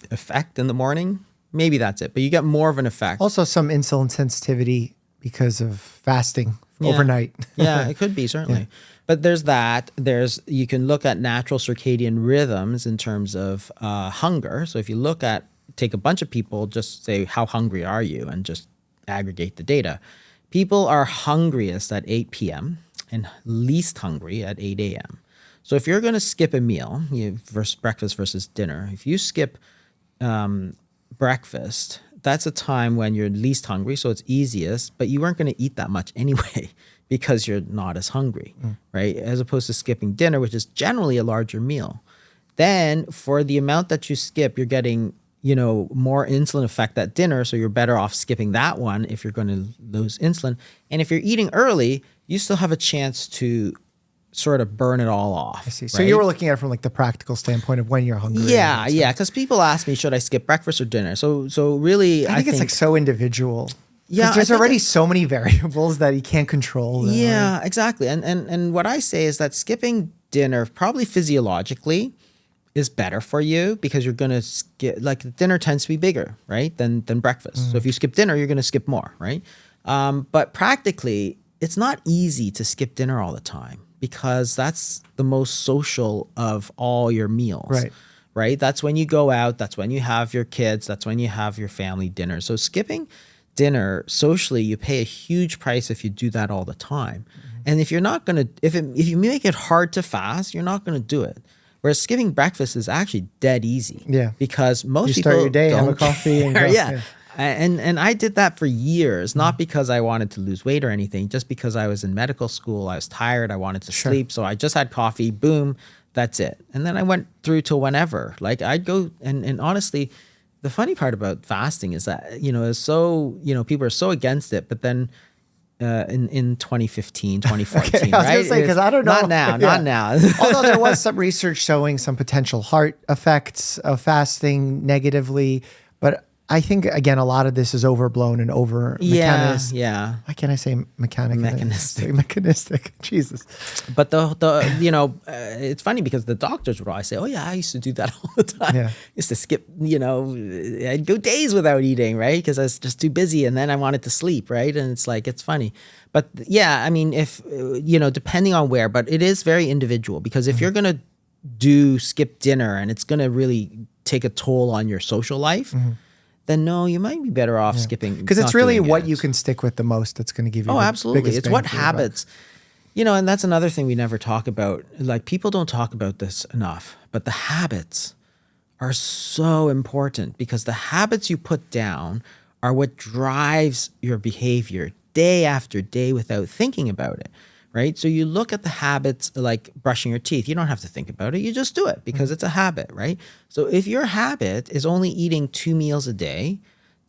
effect in the morning. Maybe that's it, but you get more of an effect. Also some insulin sensitivity because of fasting overnight. Yeah, it could be, certainly. Yeah. But there's that. You can look at natural circadian rhythms in terms of hunger. So if you take a bunch of people, just say, how hungry are you? And just aggregate the data. People are hungriest at 8 p.m. and least hungry at 8 a.m. So if you're going to skip a meal, versus breakfast versus dinner, if you skip breakfast, that's a time when you're least hungry, so it's easiest, but you weren't going to eat that much anyway because you're not as hungry, right? As opposed to skipping dinner, which is generally a larger meal. Then for the amount that you skip, you're getting, more insulin effect at dinner, so you're better off skipping that one if you're going to lose insulin. And if you're eating early, you still have a chance to sort of burn it all off. I see. So you were looking at it from like the practical standpoint of when you're hungry. Yeah. Because people ask me, should I skip breakfast or dinner? So really, I think it's like so individual. Yeah, there's already so many variables that you can't control. Yeah, exactly. And what I say is that skipping dinner probably physiologically is better for you because you're going to skip, like dinner tends to be bigger, right, than breakfast. So if you skip dinner, you're going to skip more, right? But practically, it's not easy to skip dinner all the time, because that's the most social of all your meals, right? That's when you go out, that's when you have your kids, that's when you have your family dinner. So skipping dinner socially, you pay a huge price if you do that all the time. And if you're not going to, if you make it hard to fast, you're not going to do it. Whereas skipping breakfast is actually dead easy. Yeah. Because most people start your day, have a coffee, and go. Yeah. And I did that for years, not because I wanted to lose weight or anything, just because I was in medical school, I was tired, I wanted to sleep. So I just had coffee, boom, that's it. And then I went through till whenever. Like I'd go, and honestly, the funny part about fasting is that, it's so, people are so against it, but then in 2015, 2014, okay, I was right? Gonna say, because I don't know. Not now. Although there was some research showing some potential heart effects of fasting negatively, but I think, again, a lot of this is overblown and over mechanistic. Yeah. Why can't I say mechanic? Mechanistic. Mechanistic. Jesus. But it's funny because the doctors would always say, oh yeah, I used to do that all the time. Yeah. I used to skip, I'd go days without eating, right? Because I was just too busy and then I wanted to sleep, right? And it's like, it's funny. But yeah, I mean, if, depending on where, but it is very individual because if you're going to do skip dinner and it's going to really take a toll on your social life, then no, you might be better off skipping. Because it's really what you can stick with the most that's going to give you the absolutely. biggest It's bang what for your habits, and that's another thing we never talk about. Like people don't talk about this enough, but the habits are so important because the habits you put down are what drives your behavior day after day without thinking about it. Right? So you look at the habits like brushing your teeth. You don't have to think about it. You just do it because it's a habit, right? So if your habit is only eating 2 meals a day,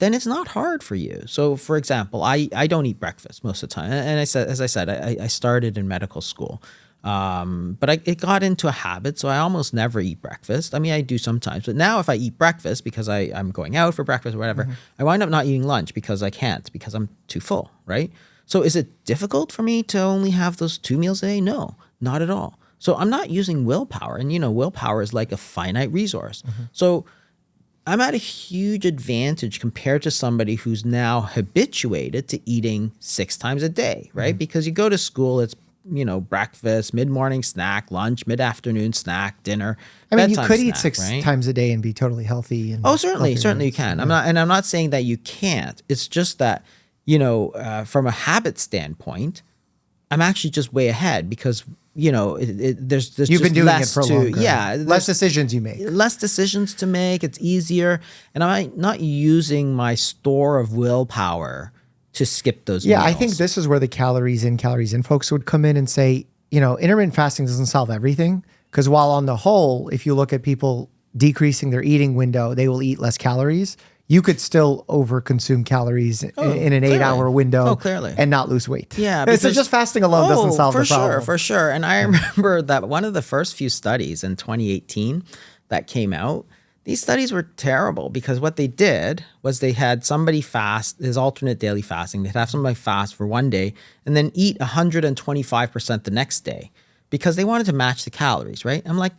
then it's not hard for you. So for example, I don't eat breakfast most of the time. And as I said, I started in medical school. But it got into a habit, so I almost never eat breakfast. I mean, I do sometimes. But now if I eat breakfast because I'm going out for breakfast or whatever, I wind up not eating lunch because I can't, because I'm too full, right? So is it difficult for me to only have those 2 meals a day? No, not at all. So I'm not using willpower. And, willpower is like a finite resource. So I'm at a huge advantage compared to somebody who's now habituated to eating 6 times a day, right? Because you go to school, it's, breakfast, mid-morning snack, lunch, mid-afternoon snack, dinner. I mean, you could eat snack, 6 right? times a day and be totally healthy. And certainly you can. Yeah. I'm not saying that you can't. It's just that, from a habit standpoint, I'm actually just way ahead because, there's You've just been doing less it for longer. Yeah. Less decisions you make. Less decisions to make. It's easier. And I'm not using my store of willpower to skip those meals. I think this is where the calories in folks would come in and say, intermittent fasting doesn't solve everything. Because while on the whole, if you look at people decreasing their eating window, they will eat less calories. You could still overconsume calories in an 8-hour window and not lose weight. Yeah. So just fasting alone doesn't solve the problem. For sure. And I remember that one of the first few studies in 2018 that came out, these studies were terrible because what they did was they had somebody fast, his alternate daily fasting. They'd have somebody fast for one day and then eat 125% the next day because they wanted to match the calories, right? I'm like,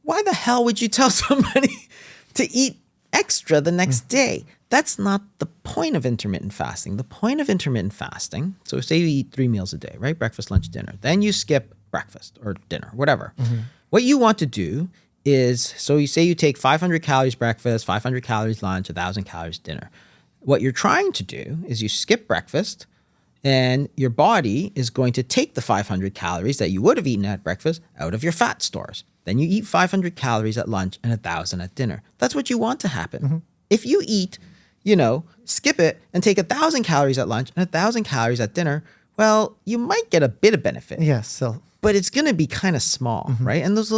why the hell would you tell somebody to eat extra the next day? That's not the point of intermittent fasting. The point of intermittent fasting, so say you eat 3 meals a day, right? Breakfast, lunch, dinner. Then you skip breakfast or dinner, whatever. What you want to do is, so you say you take 500 calories breakfast, 500 calories lunch, 1,000 calories dinner. What you're trying to do is you skip breakfast and your body is going to take the 500 calories that you would have eaten at breakfast out of your fat stores. Then you eat 500 calories at lunch and 1,000 at dinner. That's what you want to happen. If you eat, skip it and take 1,000 calories at lunch and 1,000 calories at dinner, well, you might get a bit of benefit. Yes. So, but it's going to be kind of small, right? And those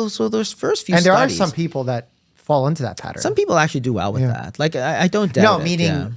first few and there studies, are some people that fall into that pattern. Some people actually do well with that. Like I don't doubt it. Meaning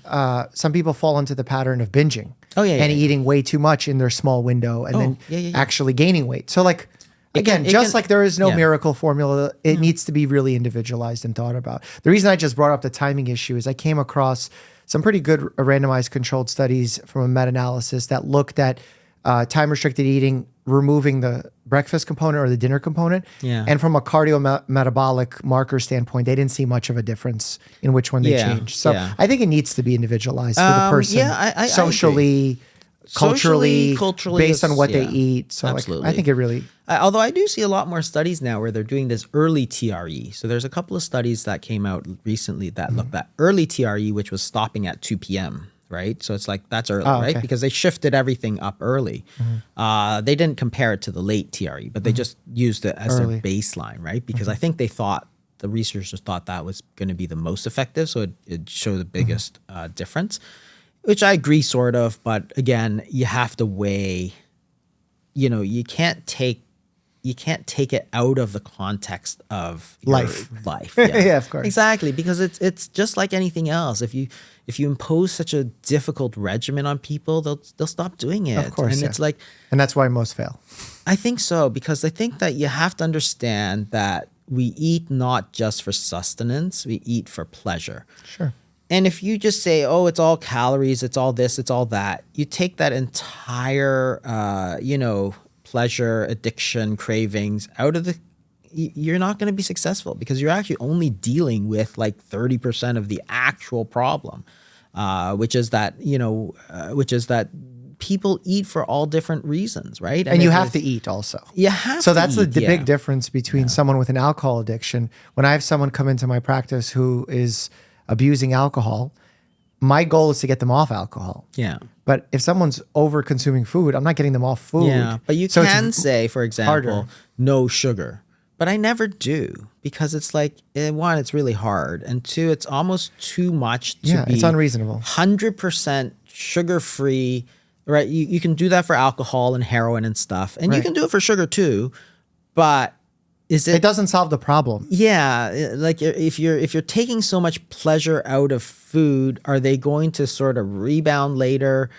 some people fall into the pattern of binging. And eating way too much in their small window and actually gaining weight. So like, again, like there is no miracle formula, it needs to be really individualized and thought about. The reason I just brought up the timing issue is I came across some pretty good randomized controlled studies from a meta-analysis that looked at time-restricted eating, removing the breakfast component or the dinner component. And from a cardiometabolic marker standpoint, they didn't see much of a difference in which one they changed. So I think it needs to be individualized for the person socially, culturally, based on what they eat. So I think it really... although I do see a lot more studies now where they're doing this early TRE. So there's a couple of studies that came out recently that looked at early TRE, which was stopping at 2 p.m., right? So it's like, that's early, right? Because they shifted everything up early. They didn't compare it to the late TRE, but they just used it as their baseline, right? Because I think they thought, the researchers thought that was going to be the most effective. So it showed the biggest difference, which I agree sort of. But again, you have to weigh, you can't take it out of the context of life. Yeah. Of course. Exactly. Because it's just like anything else. If you impose such a difficult regimen on people, they'll stop doing it. Of course. And it's like, and that's why most fail. I think so, because I think that you have to understand that we eat not just for sustenance, we eat for pleasure. Sure. And if you just say, oh, it's all calories, it's all this, it's all that, you take that entire, pleasure, addiction, cravings out of you're not going to be successful because you're actually only dealing with like 30% of the actual problem, which is that people eat for all different reasons, right? And you have to eat also. You have So to that's eat, the big difference between someone with an alcohol addiction. When I have someone come into my practice who is abusing alcohol, my goal is to get them off alcohol. Yeah. But if someone's over consuming food, I'm not getting them off food. Yeah. But you can say, for example, harder. no sugar. But I never do because it's like, one, it's really hard. And two, it's almost too much to be it's unreasonable. 100% sugar-free, right? You can do that for alcohol and heroin and stuff. And you can do it for sugar too. But it doesn't solve the problem. Yeah, like if you're taking so much pleasure out of food, are they going to sort of rebound later?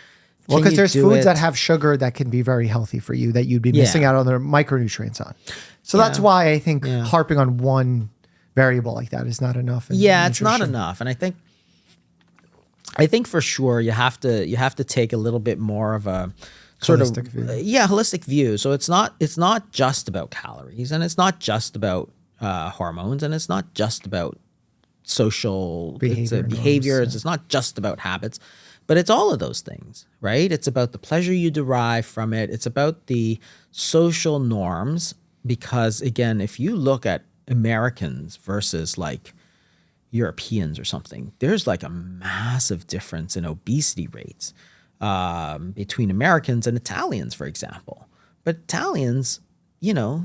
Well, because there's foods that have sugar that can be very healthy for you that you'd be missing out on their micronutrients on. So that's why I think harping on one variable like that is not enough. It's not enough, and I think for sure you have to take a little bit more of a holistic view. So it's not just about calories, and it's not just about hormones, and it's not just about social behaviors. It's not just about habits, but it's all of those things, right? It's about the pleasure you derive from it. It's about the social norms, because again, if you look at Americans versus like Europeans or something, there's like a massive difference in obesity rates between Americans and Italians, for example. But Italians, they're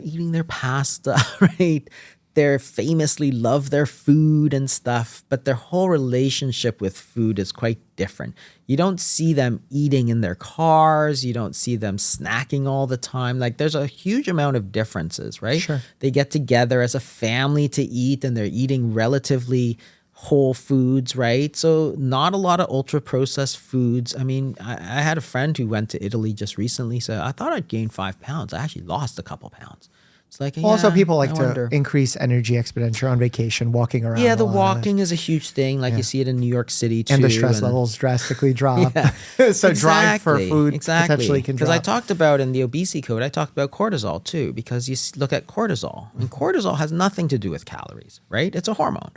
eating their pasta, right? They famously love their food and stuff, but their whole relationship with food is quite different. You don't see them eating in their cars. You don't see them snacking all the time. Like there's a huge amount of differences, right? Sure. They get together as a family to eat, and they're eating relatively whole foods, right? So not a lot of ultra processed foods. I mean, I had a friend who went to Italy just recently, so I thought I'd gain 5 pounds. I actually lost a couple pounds. It's like, also people like to increase energy expenditure on vacation, walking around. Yeah, the walking is a huge thing. Like you see it in New York City too. And the stress levels drastically drop. So drive for food potentially can drop. Because I talked about in the obesity code, I talked about cortisol too, because you look at cortisol, and cortisol has nothing to do with calories, right? It's a hormone.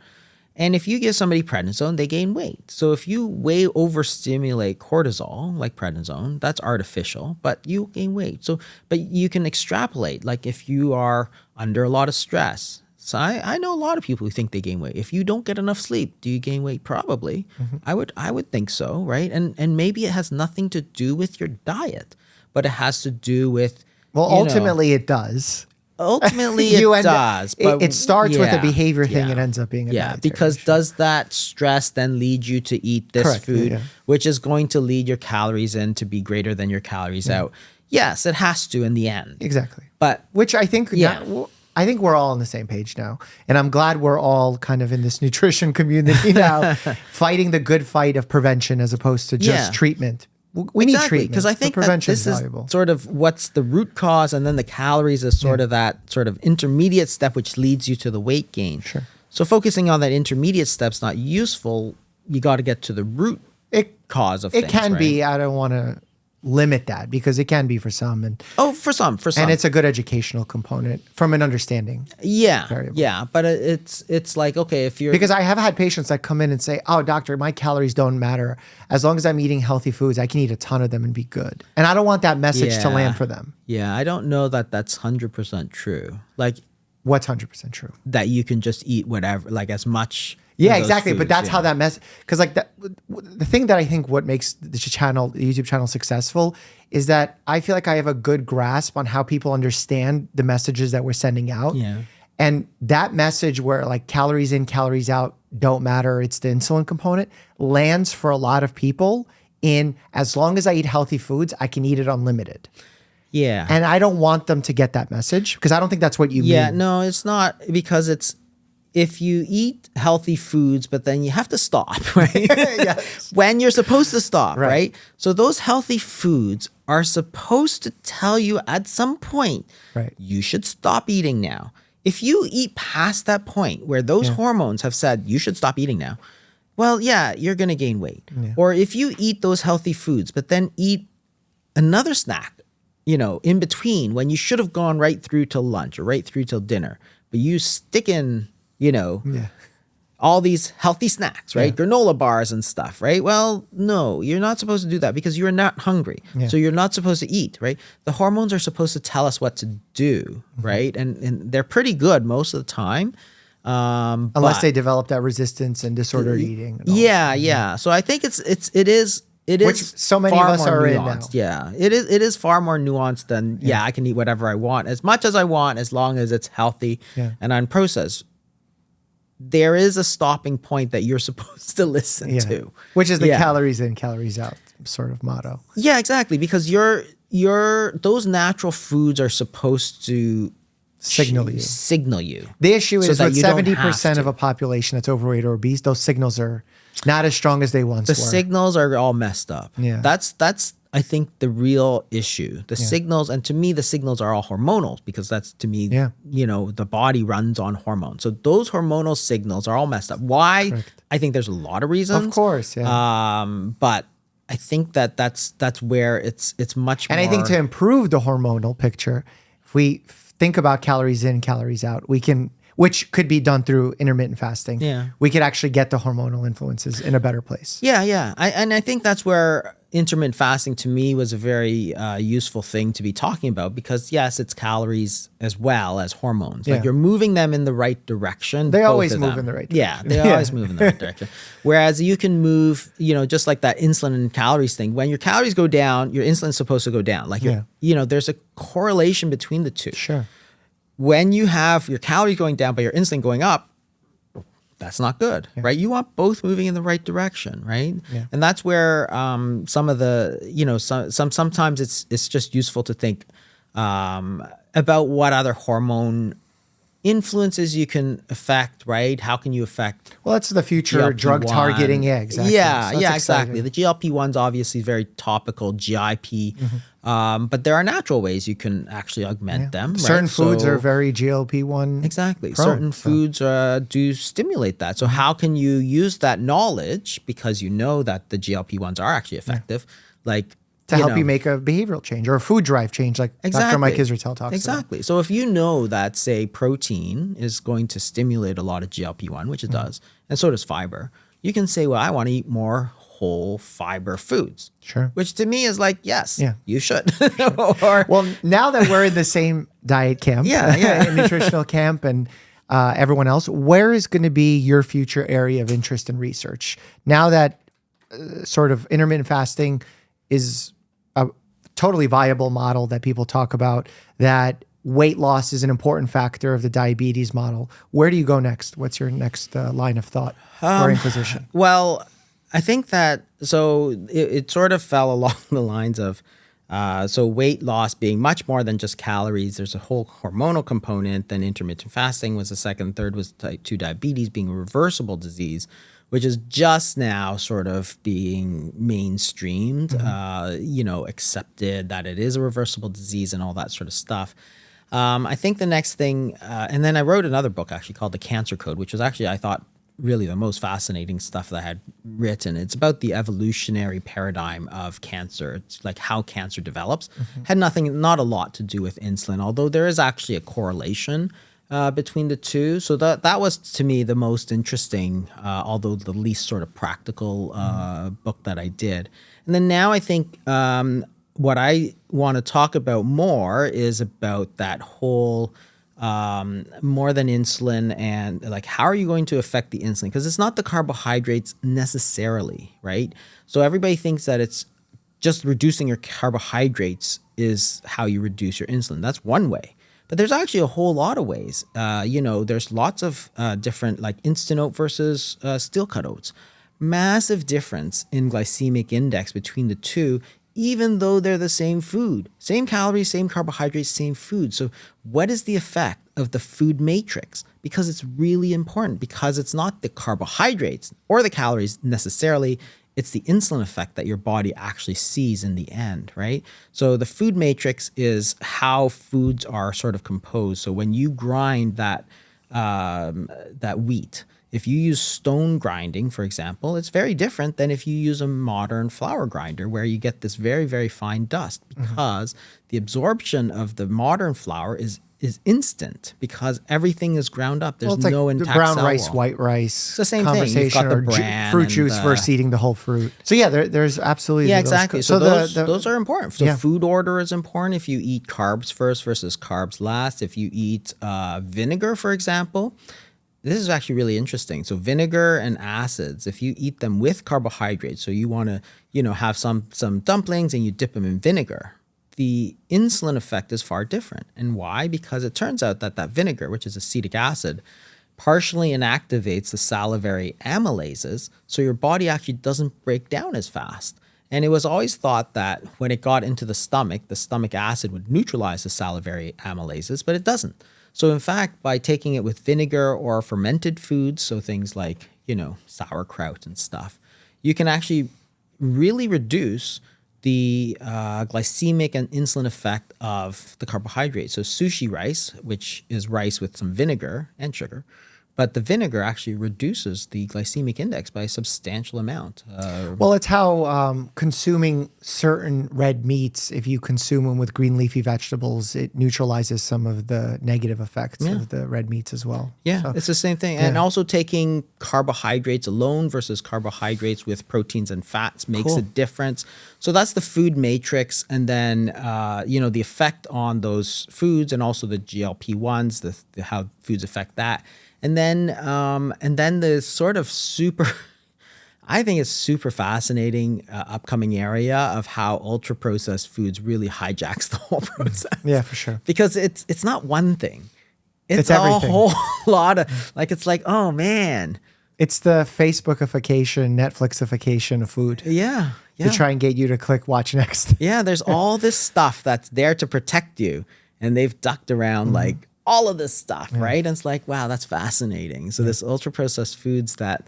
And if you give somebody prednisone, they gain weight. So if you way overstimulate cortisol, like prednisone, that's artificial, but you gain weight. So, but you can extrapolate, like if you are under a lot of stress. So I know a lot of people who think they gain weight. If you don't get enough sleep, do you gain weight? Probably. I would think so, right? And maybe it has nothing to do with your diet, but it has to do with, ultimately it does. Ultimately, it does. But it starts with a behavior thing. It ends up being a dietary because issue. Does that stress then lead you to eat this food, which is going to lead your calories in to be greater than your calories out? Yes, it has to in the end. Exactly. But which I think, I think we're all on the same page now, and I'm glad we're all kind of in this nutrition community now, fighting the good fight of prevention as opposed to just treatment. We need treatment because I think prevention this is valuable. Sort of what's the root cause, and then the calories is sort of that sort of intermediate step which leads you to the weight gain. Sure. So focusing on that intermediate step's not useful. You got to get to the root cause of things. It can be. I don't want to limit that because it can be for some, and for some, and it's a good educational component from an understanding. Yeah, but it's like, okay, if you're, because I have had patients that come in and say, "Oh, doctor, my calories don't matter as long as I'm eating healthy foods. I can eat a ton of them and be good." And I don't want that message to land for them. Yeah, I don't know that that's 100% true. Like, what's 100% true? That you can just eat whatever, like as much. Yeah, exactly. Foods, but that's how that because like the thing that I think what makes the YouTube channel successful is that I feel like I have a good grasp on how people understand the messages that we're sending out. Yeah. And that message where like calories in, calories out don't matter, it's the insulin component, lands for a lot of people in as long as I eat healthy foods, I can eat it unlimited. Yeah. And I don't want them to get that message because I don't think that's what you mean. Yeah, no, it's not, because it's, if you eat healthy foods, but then you have to stop, right? Yes. When you're supposed to stop, right? So those healthy foods are supposed to tell you at some point, you should stop eating now. If you eat past that point where those hormones have said you should stop eating now, well, yeah, you're going to gain weight. Or if you eat those healthy foods, but then eat another snack, in between when you should have gone right through till lunch or right through till dinner, but you stick in, all these healthy snacks, right? Yeah. Granola bars and stuff, right? Well, no, you're not supposed to do that because you're not hungry. Yeah. So you're not supposed to eat, right? The hormones are supposed to tell us what to do, right? And they're pretty good most of the time. Unless they develop that resistance and disordered eating. And all. Yeah. So I think it is Which so many of far us more are in nuanced. now. Yeah, it is far more nuanced than I can eat whatever I want, as much as I want, as long as it's healthy and unprocessed. There is a stopping point that you're supposed to listen to, which is the calories in, calories out sort of motto. Yeah, exactly, because those natural foods are supposed to signal you. The issue is with 70% to. of a population that's overweight or obese, those signals are not as strong as they once were. The signals are all messed up. Yeah. That's I think the real issue. The signals, and to me, the signals are all hormonal because that's to me, the body runs on hormones. So those hormonal signals are all messed up. Why? Correct. I think there's a lot of reasons. Of course, yeah. But I think that's where it's much more. And I think to improve the hormonal picture, if we think about calories in, calories out, we can, which could be done through intermittent fasting. Yeah. We could actually get the hormonal influences in a better place. Yeah. I think that's where intermittent fasting to me was a very useful thing to be talking about because yes, it's calories as well as hormones. Like you're moving them in the right direction. They always move in the right direction. Yeah, they always move in the right direction. Whereas you can move, just like that insulin and calories thing. When your calories go down, your insulin's supposed to go down. Like there's a correlation between the two. Sure. When you have your calories going down but your insulin going up, that's not good, right? You want both moving in the right direction, right? Yeah. And that's where some of the, sometimes it's just useful to think about what other hormone influences you can affect, right? How can you affect? Well, that's the future GLP-1. drug targeting. Yeah, exactly. Yeah, so exactly. The GLP-1's obviously very topical, GIP. But there are natural ways you can actually augment them. Certain right? foods are very GLP-1 Exactly. prone, Certain foods do stimulate that. So how can you use that knowledge, because you know that the GLP-1s are actually effective, to help you make a behavioral change or a food drive change, like Dr. Mike Israetel talks about. Exactly. So if you know that, say, protein is going to stimulate a lot of GLP-1, which it does, and so does fiber, you can say, well, I want to eat more whole fiber foods. Sure. Which to me is like, yes, you should. Well, now that we're in the same diet camp, nutritional camp, and everyone else, where is going to be your future area of interest and research? Now that sort of intermittent fasting is a totally viable model that people talk about, that weight loss is an important factor of the diabetes model. Where do you go next? What's your next line of thought or inquisition? Well, I think that, so it sort of fell along the lines of, so weight loss being much more than just calories. There's a whole hormonal component. Then intermittent fasting was the second. Third was type 2 diabetes being a reversible disease, which is just now sort of being mainstreamed, accepted that it is a reversible disease and all that sort of stuff. I think the next thing, and then I wrote another book actually called The Cancer Code, which was actually, I thought, really the most fascinating stuff that I had written. It's about the evolutionary paradigm of cancer. It's like how cancer develops. Had not a lot to do with insulin, although there is actually a correlation between the two. So that was to me the most interesting, although the least sort of practical book that I did. And then now I think what I want to talk about more is about that whole more than insulin, and like how are you going to affect the insulin? Because it's not the carbohydrates necessarily, right? So everybody thinks that it's just reducing your carbohydrates is how you reduce your insulin. That's one way. But there's actually a whole lot of ways. There's lots of different, like instant oat versus steel cut oats. Massive difference in glycemic index between the two, even though they're the same food. Same calories, same carbohydrates, same food. So what is the effect of the food matrix? Because it's really important, because it's not the carbohydrates or the calories necessarily. It's the insulin effect that your body actually sees in the end, right? So the food matrix is how foods are sort of composed. So when you grind that wheat If you use stone grinding, for example, it's very different than if you use a modern flour grinder where you get this very, very fine dust, because the absorption of the modern flour is instant because everything is ground up. There's Well, no it's like intact the brown cell rice, wall. white rice. It's the same thing. You've got the bran fruit and juice versus eating the whole fruit. So yeah, there's absolutely Yeah, those exactly. So those are important. So Yeah. food order is important. If you eat carbs first versus carbs last. If you eat vinegar, for example, this is actually really interesting. So vinegar and acids, if you eat them with carbohydrates, so you want to, have some dumplings and you dip them in vinegar, the insulin effect is far different. And why? Because it turns out that vinegar, which is acetic acid, partially inactivates the salivary amylases, so your body actually doesn't break down as fast. And it was always thought that when it got into the stomach acid would neutralize the salivary amylases, but it doesn't. So in fact, by taking it with vinegar or fermented foods, so things like, sauerkraut and stuff, you can actually really reduce the glycemic and insulin effect of the carbohydrate. So sushi rice, which is rice with some vinegar and sugar, but the vinegar actually reduces the glycemic index by a substantial amount. Well, it's how consuming certain red meats, if you consume them with green leafy vegetables, it neutralizes some of the negative effects of the red meats as well. Yeah, So, it's the same thing. And also taking carbohydrates alone versus carbohydrates with proteins and fats makes a difference. So that's the food matrix. And then, the effect on those foods and also the GLP-1s, the how foods affect that. And then the sort of I think it's super fascinating upcoming area of how ultra processed foods really hijacks the whole process. Yeah, for sure. Because it's not one thing. It's everything. a whole lot of it's like, oh man. It's the Facebookification, Netflixification of food. Yeah. To try and get you to click watch next. Yeah, there's all this stuff that's there to protect you. And they've ducked around like all of this stuff, right? And it's like, wow, that's fascinating. So this ultra processed foods that,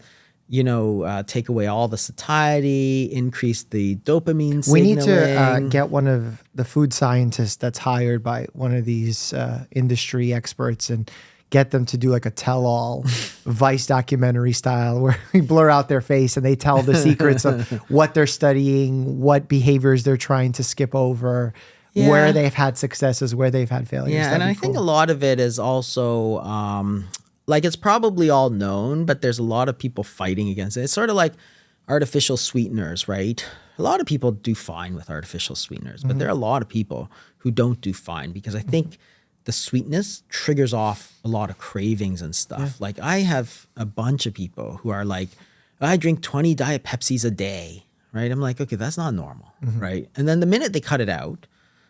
take away all the satiety, increase the dopamine signaling. We need to get one of the food scientists that's hired by one of these industry experts and get them to do like a tell-all Vice documentary style where we blur out their face and they tell the secrets of what they're studying, what behaviors they're trying to skip over, where they've had successes, where they've had failures. Yeah, and I think a lot of it is also it's probably all known, but there's a lot of people fighting against it. It's sort of like artificial sweeteners, right? A lot of people do fine with artificial sweeteners, but there are a lot of people who don't do fine because I think the sweetness triggers off a lot of cravings and stuff. Yeah. Like I have a bunch of people who are like, I drink 20 Diet Pepsis a day, right? I'm like, okay, that's not normal, right? And then the minute they cut it out,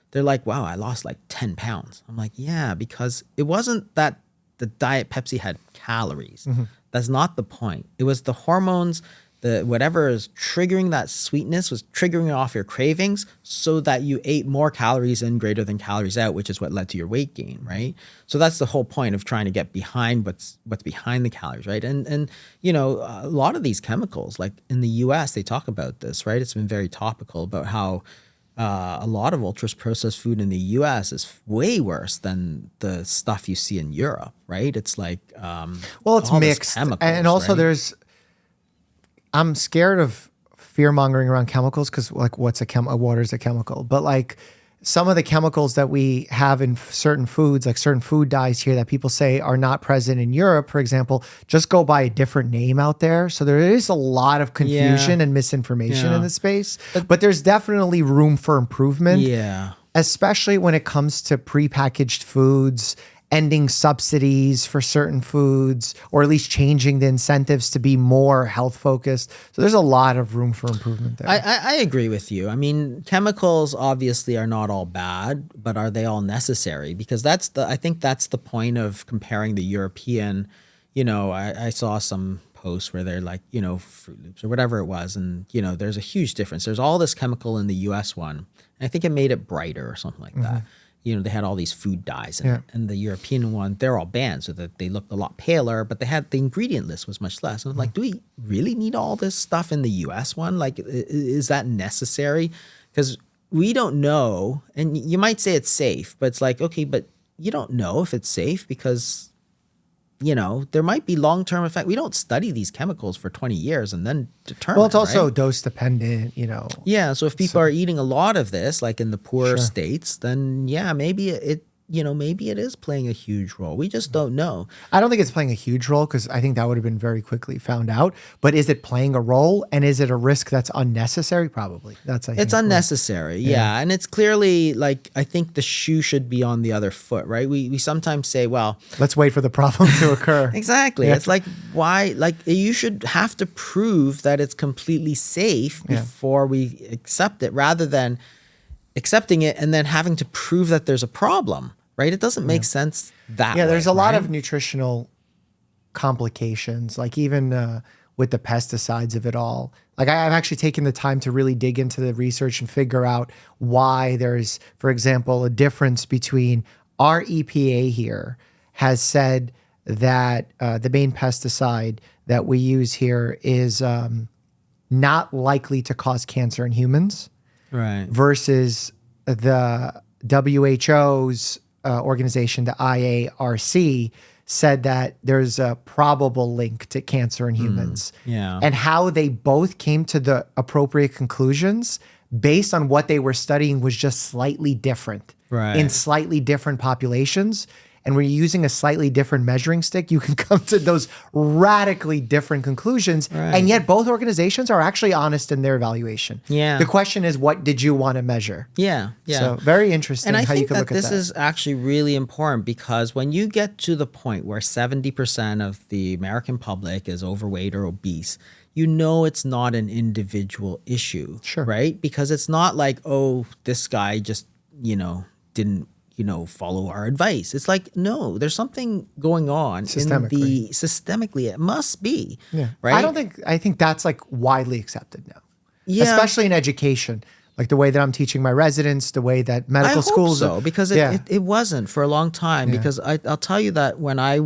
they're like, wow, I lost like 10 pounds. I'm like, yeah, because it wasn't that the Diet Pepsi had calories. That's not the point. It was the hormones, whatever is triggering that sweetness was triggering off your cravings so that you ate more calories in greater than calories out, which is what led to your weight gain, right? So that's the whole point of trying to get behind what's behind the calories, right? And a lot of these chemicals, like in the US, they talk about this, right? It's been very topical about how a lot of ultra processed food in the US is way worse than the stuff you see in Europe, right? It's like, it's mixed. And also right? I'm scared of fear mongering around chemicals because like a water's a chemical, but like some of the chemicals that we have in certain foods, like certain food dyes here that people say are not present in Europe, for example, just go by a different name out there. So there is a lot of confusion and misinformation in the space, but there's definitely room for improvement. Yeah. Especially when it comes to prepackaged foods, ending subsidies for certain foods, or at least changing the incentives to be more health focused. So there's a lot of room for improvement there. I agree with you. I mean, chemicals obviously are not all bad, but are they all necessary? Because I think that's the point of comparing the European, I saw some posts where they're like, Fruit Loops or whatever it was. And, there's a huge difference. There's all this chemical in the US one. And I think it made it brighter or something like that. They had all these food dyes in it. And the European one, they're all banned so that they looked a lot paler, but the ingredient list was much less. And I'm like, do we really need all this stuff in the US one? Like, is that necessary? Because we don't know, and you might say it's safe, but it's like, okay, but you don't know if it's safe because there might be long-term effect. We don't study these chemicals for 20 years and then determine. Well, it's also right? dose dependent, Yeah. So if people are eating a lot of this, like in the poorer states, then maybe maybe it is playing a huge role. We just don't know. I don't think it's playing a huge role because I think that would have been very quickly found out. But is it playing a role, and is it a risk that's unnecessary? Probably. It's unnecessary. Yeah. And it's clearly like, I think the shoe should be on the other foot, right? We sometimes say, well, let's wait for the problem to occur. Exactly. Yeah. It's like, why? Like, you should have to prove that it's completely safe before we accept it, rather than accepting it and then having to prove that there's a problem, right? It doesn't make sense that way. Yeah, there's a lot of nutritional complications, like even with the pesticides of it all. Like I've actually taken the time to really dig into the research and figure out why there's, for example, a difference between our EPA here has said that the main pesticide that we use here is not likely to cause cancer in humans. Right. Versus the WHO's organization, the IARC, said that there's a probable link to cancer in humans. Yeah. And how they both came to the appropriate conclusions based on what they were studying was just slightly different in slightly different populations. And when you're using a slightly different measuring stick, you can come to those radically different conclusions. Right. And yet both organizations are actually honest in their evaluation. Yeah. The question is, what did you want to measure? Yeah. Yeah. So very interesting and how you can look at that. And I think that this is actually really important, because when you get to the point where 70% of the American public is overweight or obese, it's not an individual issue. Sure. Right? Because it's not like, oh, this guy just, didn't follow our advice. It's like, no, there's something going on systemically. It must be. Yeah. Right. I think that's like widely accepted now. Yeah. Especially in education. Like the way that I'm teaching my residents, the way that medical schools. I hope so, because it wasn't for a long time. Yeah. Because I'll tell you that when I,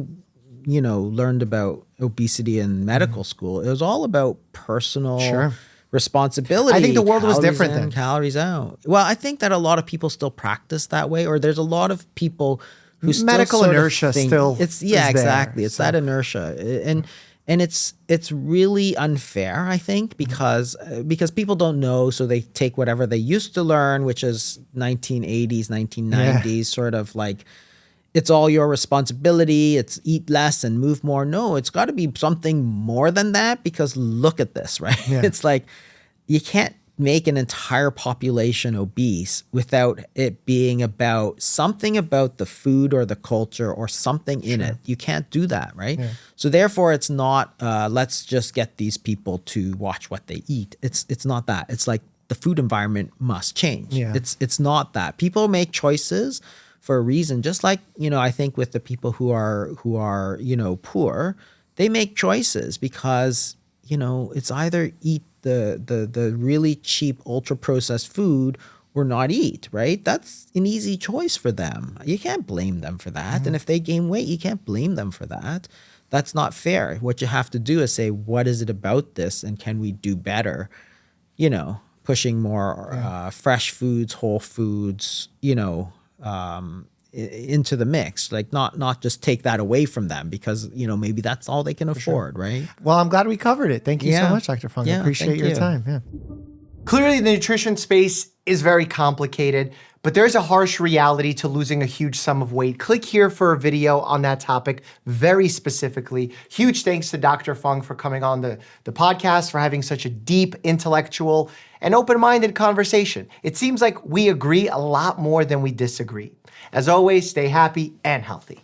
learned about obesity in medical school, it was all about personal responsibility. I think the world was different then. Calories out. Well, I think that a lot of people still practice that way, or there's a lot of people who medical still inertia still exactly. It's that inertia, and it's really unfair, I think, because people don't know, so they take whatever they used to learn, which is 1980s, 1990s, sort of like, it's all your responsibility. It's eat less and move more. No, it's got to be something more than that, because look at this, right? Yeah. It's like, you can't make an entire population obese without it being about something about the food or the culture or something in it. You can't do that, right? Yeah. So therefore, it's not, let's just get these people to watch what they eat. It's not that. It's like the food environment must change. Yeah. It's not that. People make choices for a reason, just like, I think with the people who are poor, they make choices because, it's either eat the really cheap ultra processed food or not eat, right? That's an easy choice for them. You can't blame them for that. And if they gain weight, you can't blame them for that. That's not fair. What you have to do is say, what is it about this, and can we do better? Pushing more fresh foods, whole foods, into the mix, like not just take that away from them, because maybe that's all they can afford, right? Well, I'm glad we covered it. Thank you so much, Dr. Fung. I appreciate your time. Yeah. Clearly, the nutrition space is very complicated, but there's a harsh reality to losing a huge sum of weight. Click here for a video on that topic very specifically. Huge thanks to Dr. Fung for coming on the podcast, for having such a deep, intellectual, and open-minded conversation. It seems like we agree a lot more than we disagree. As always, stay happy and healthy.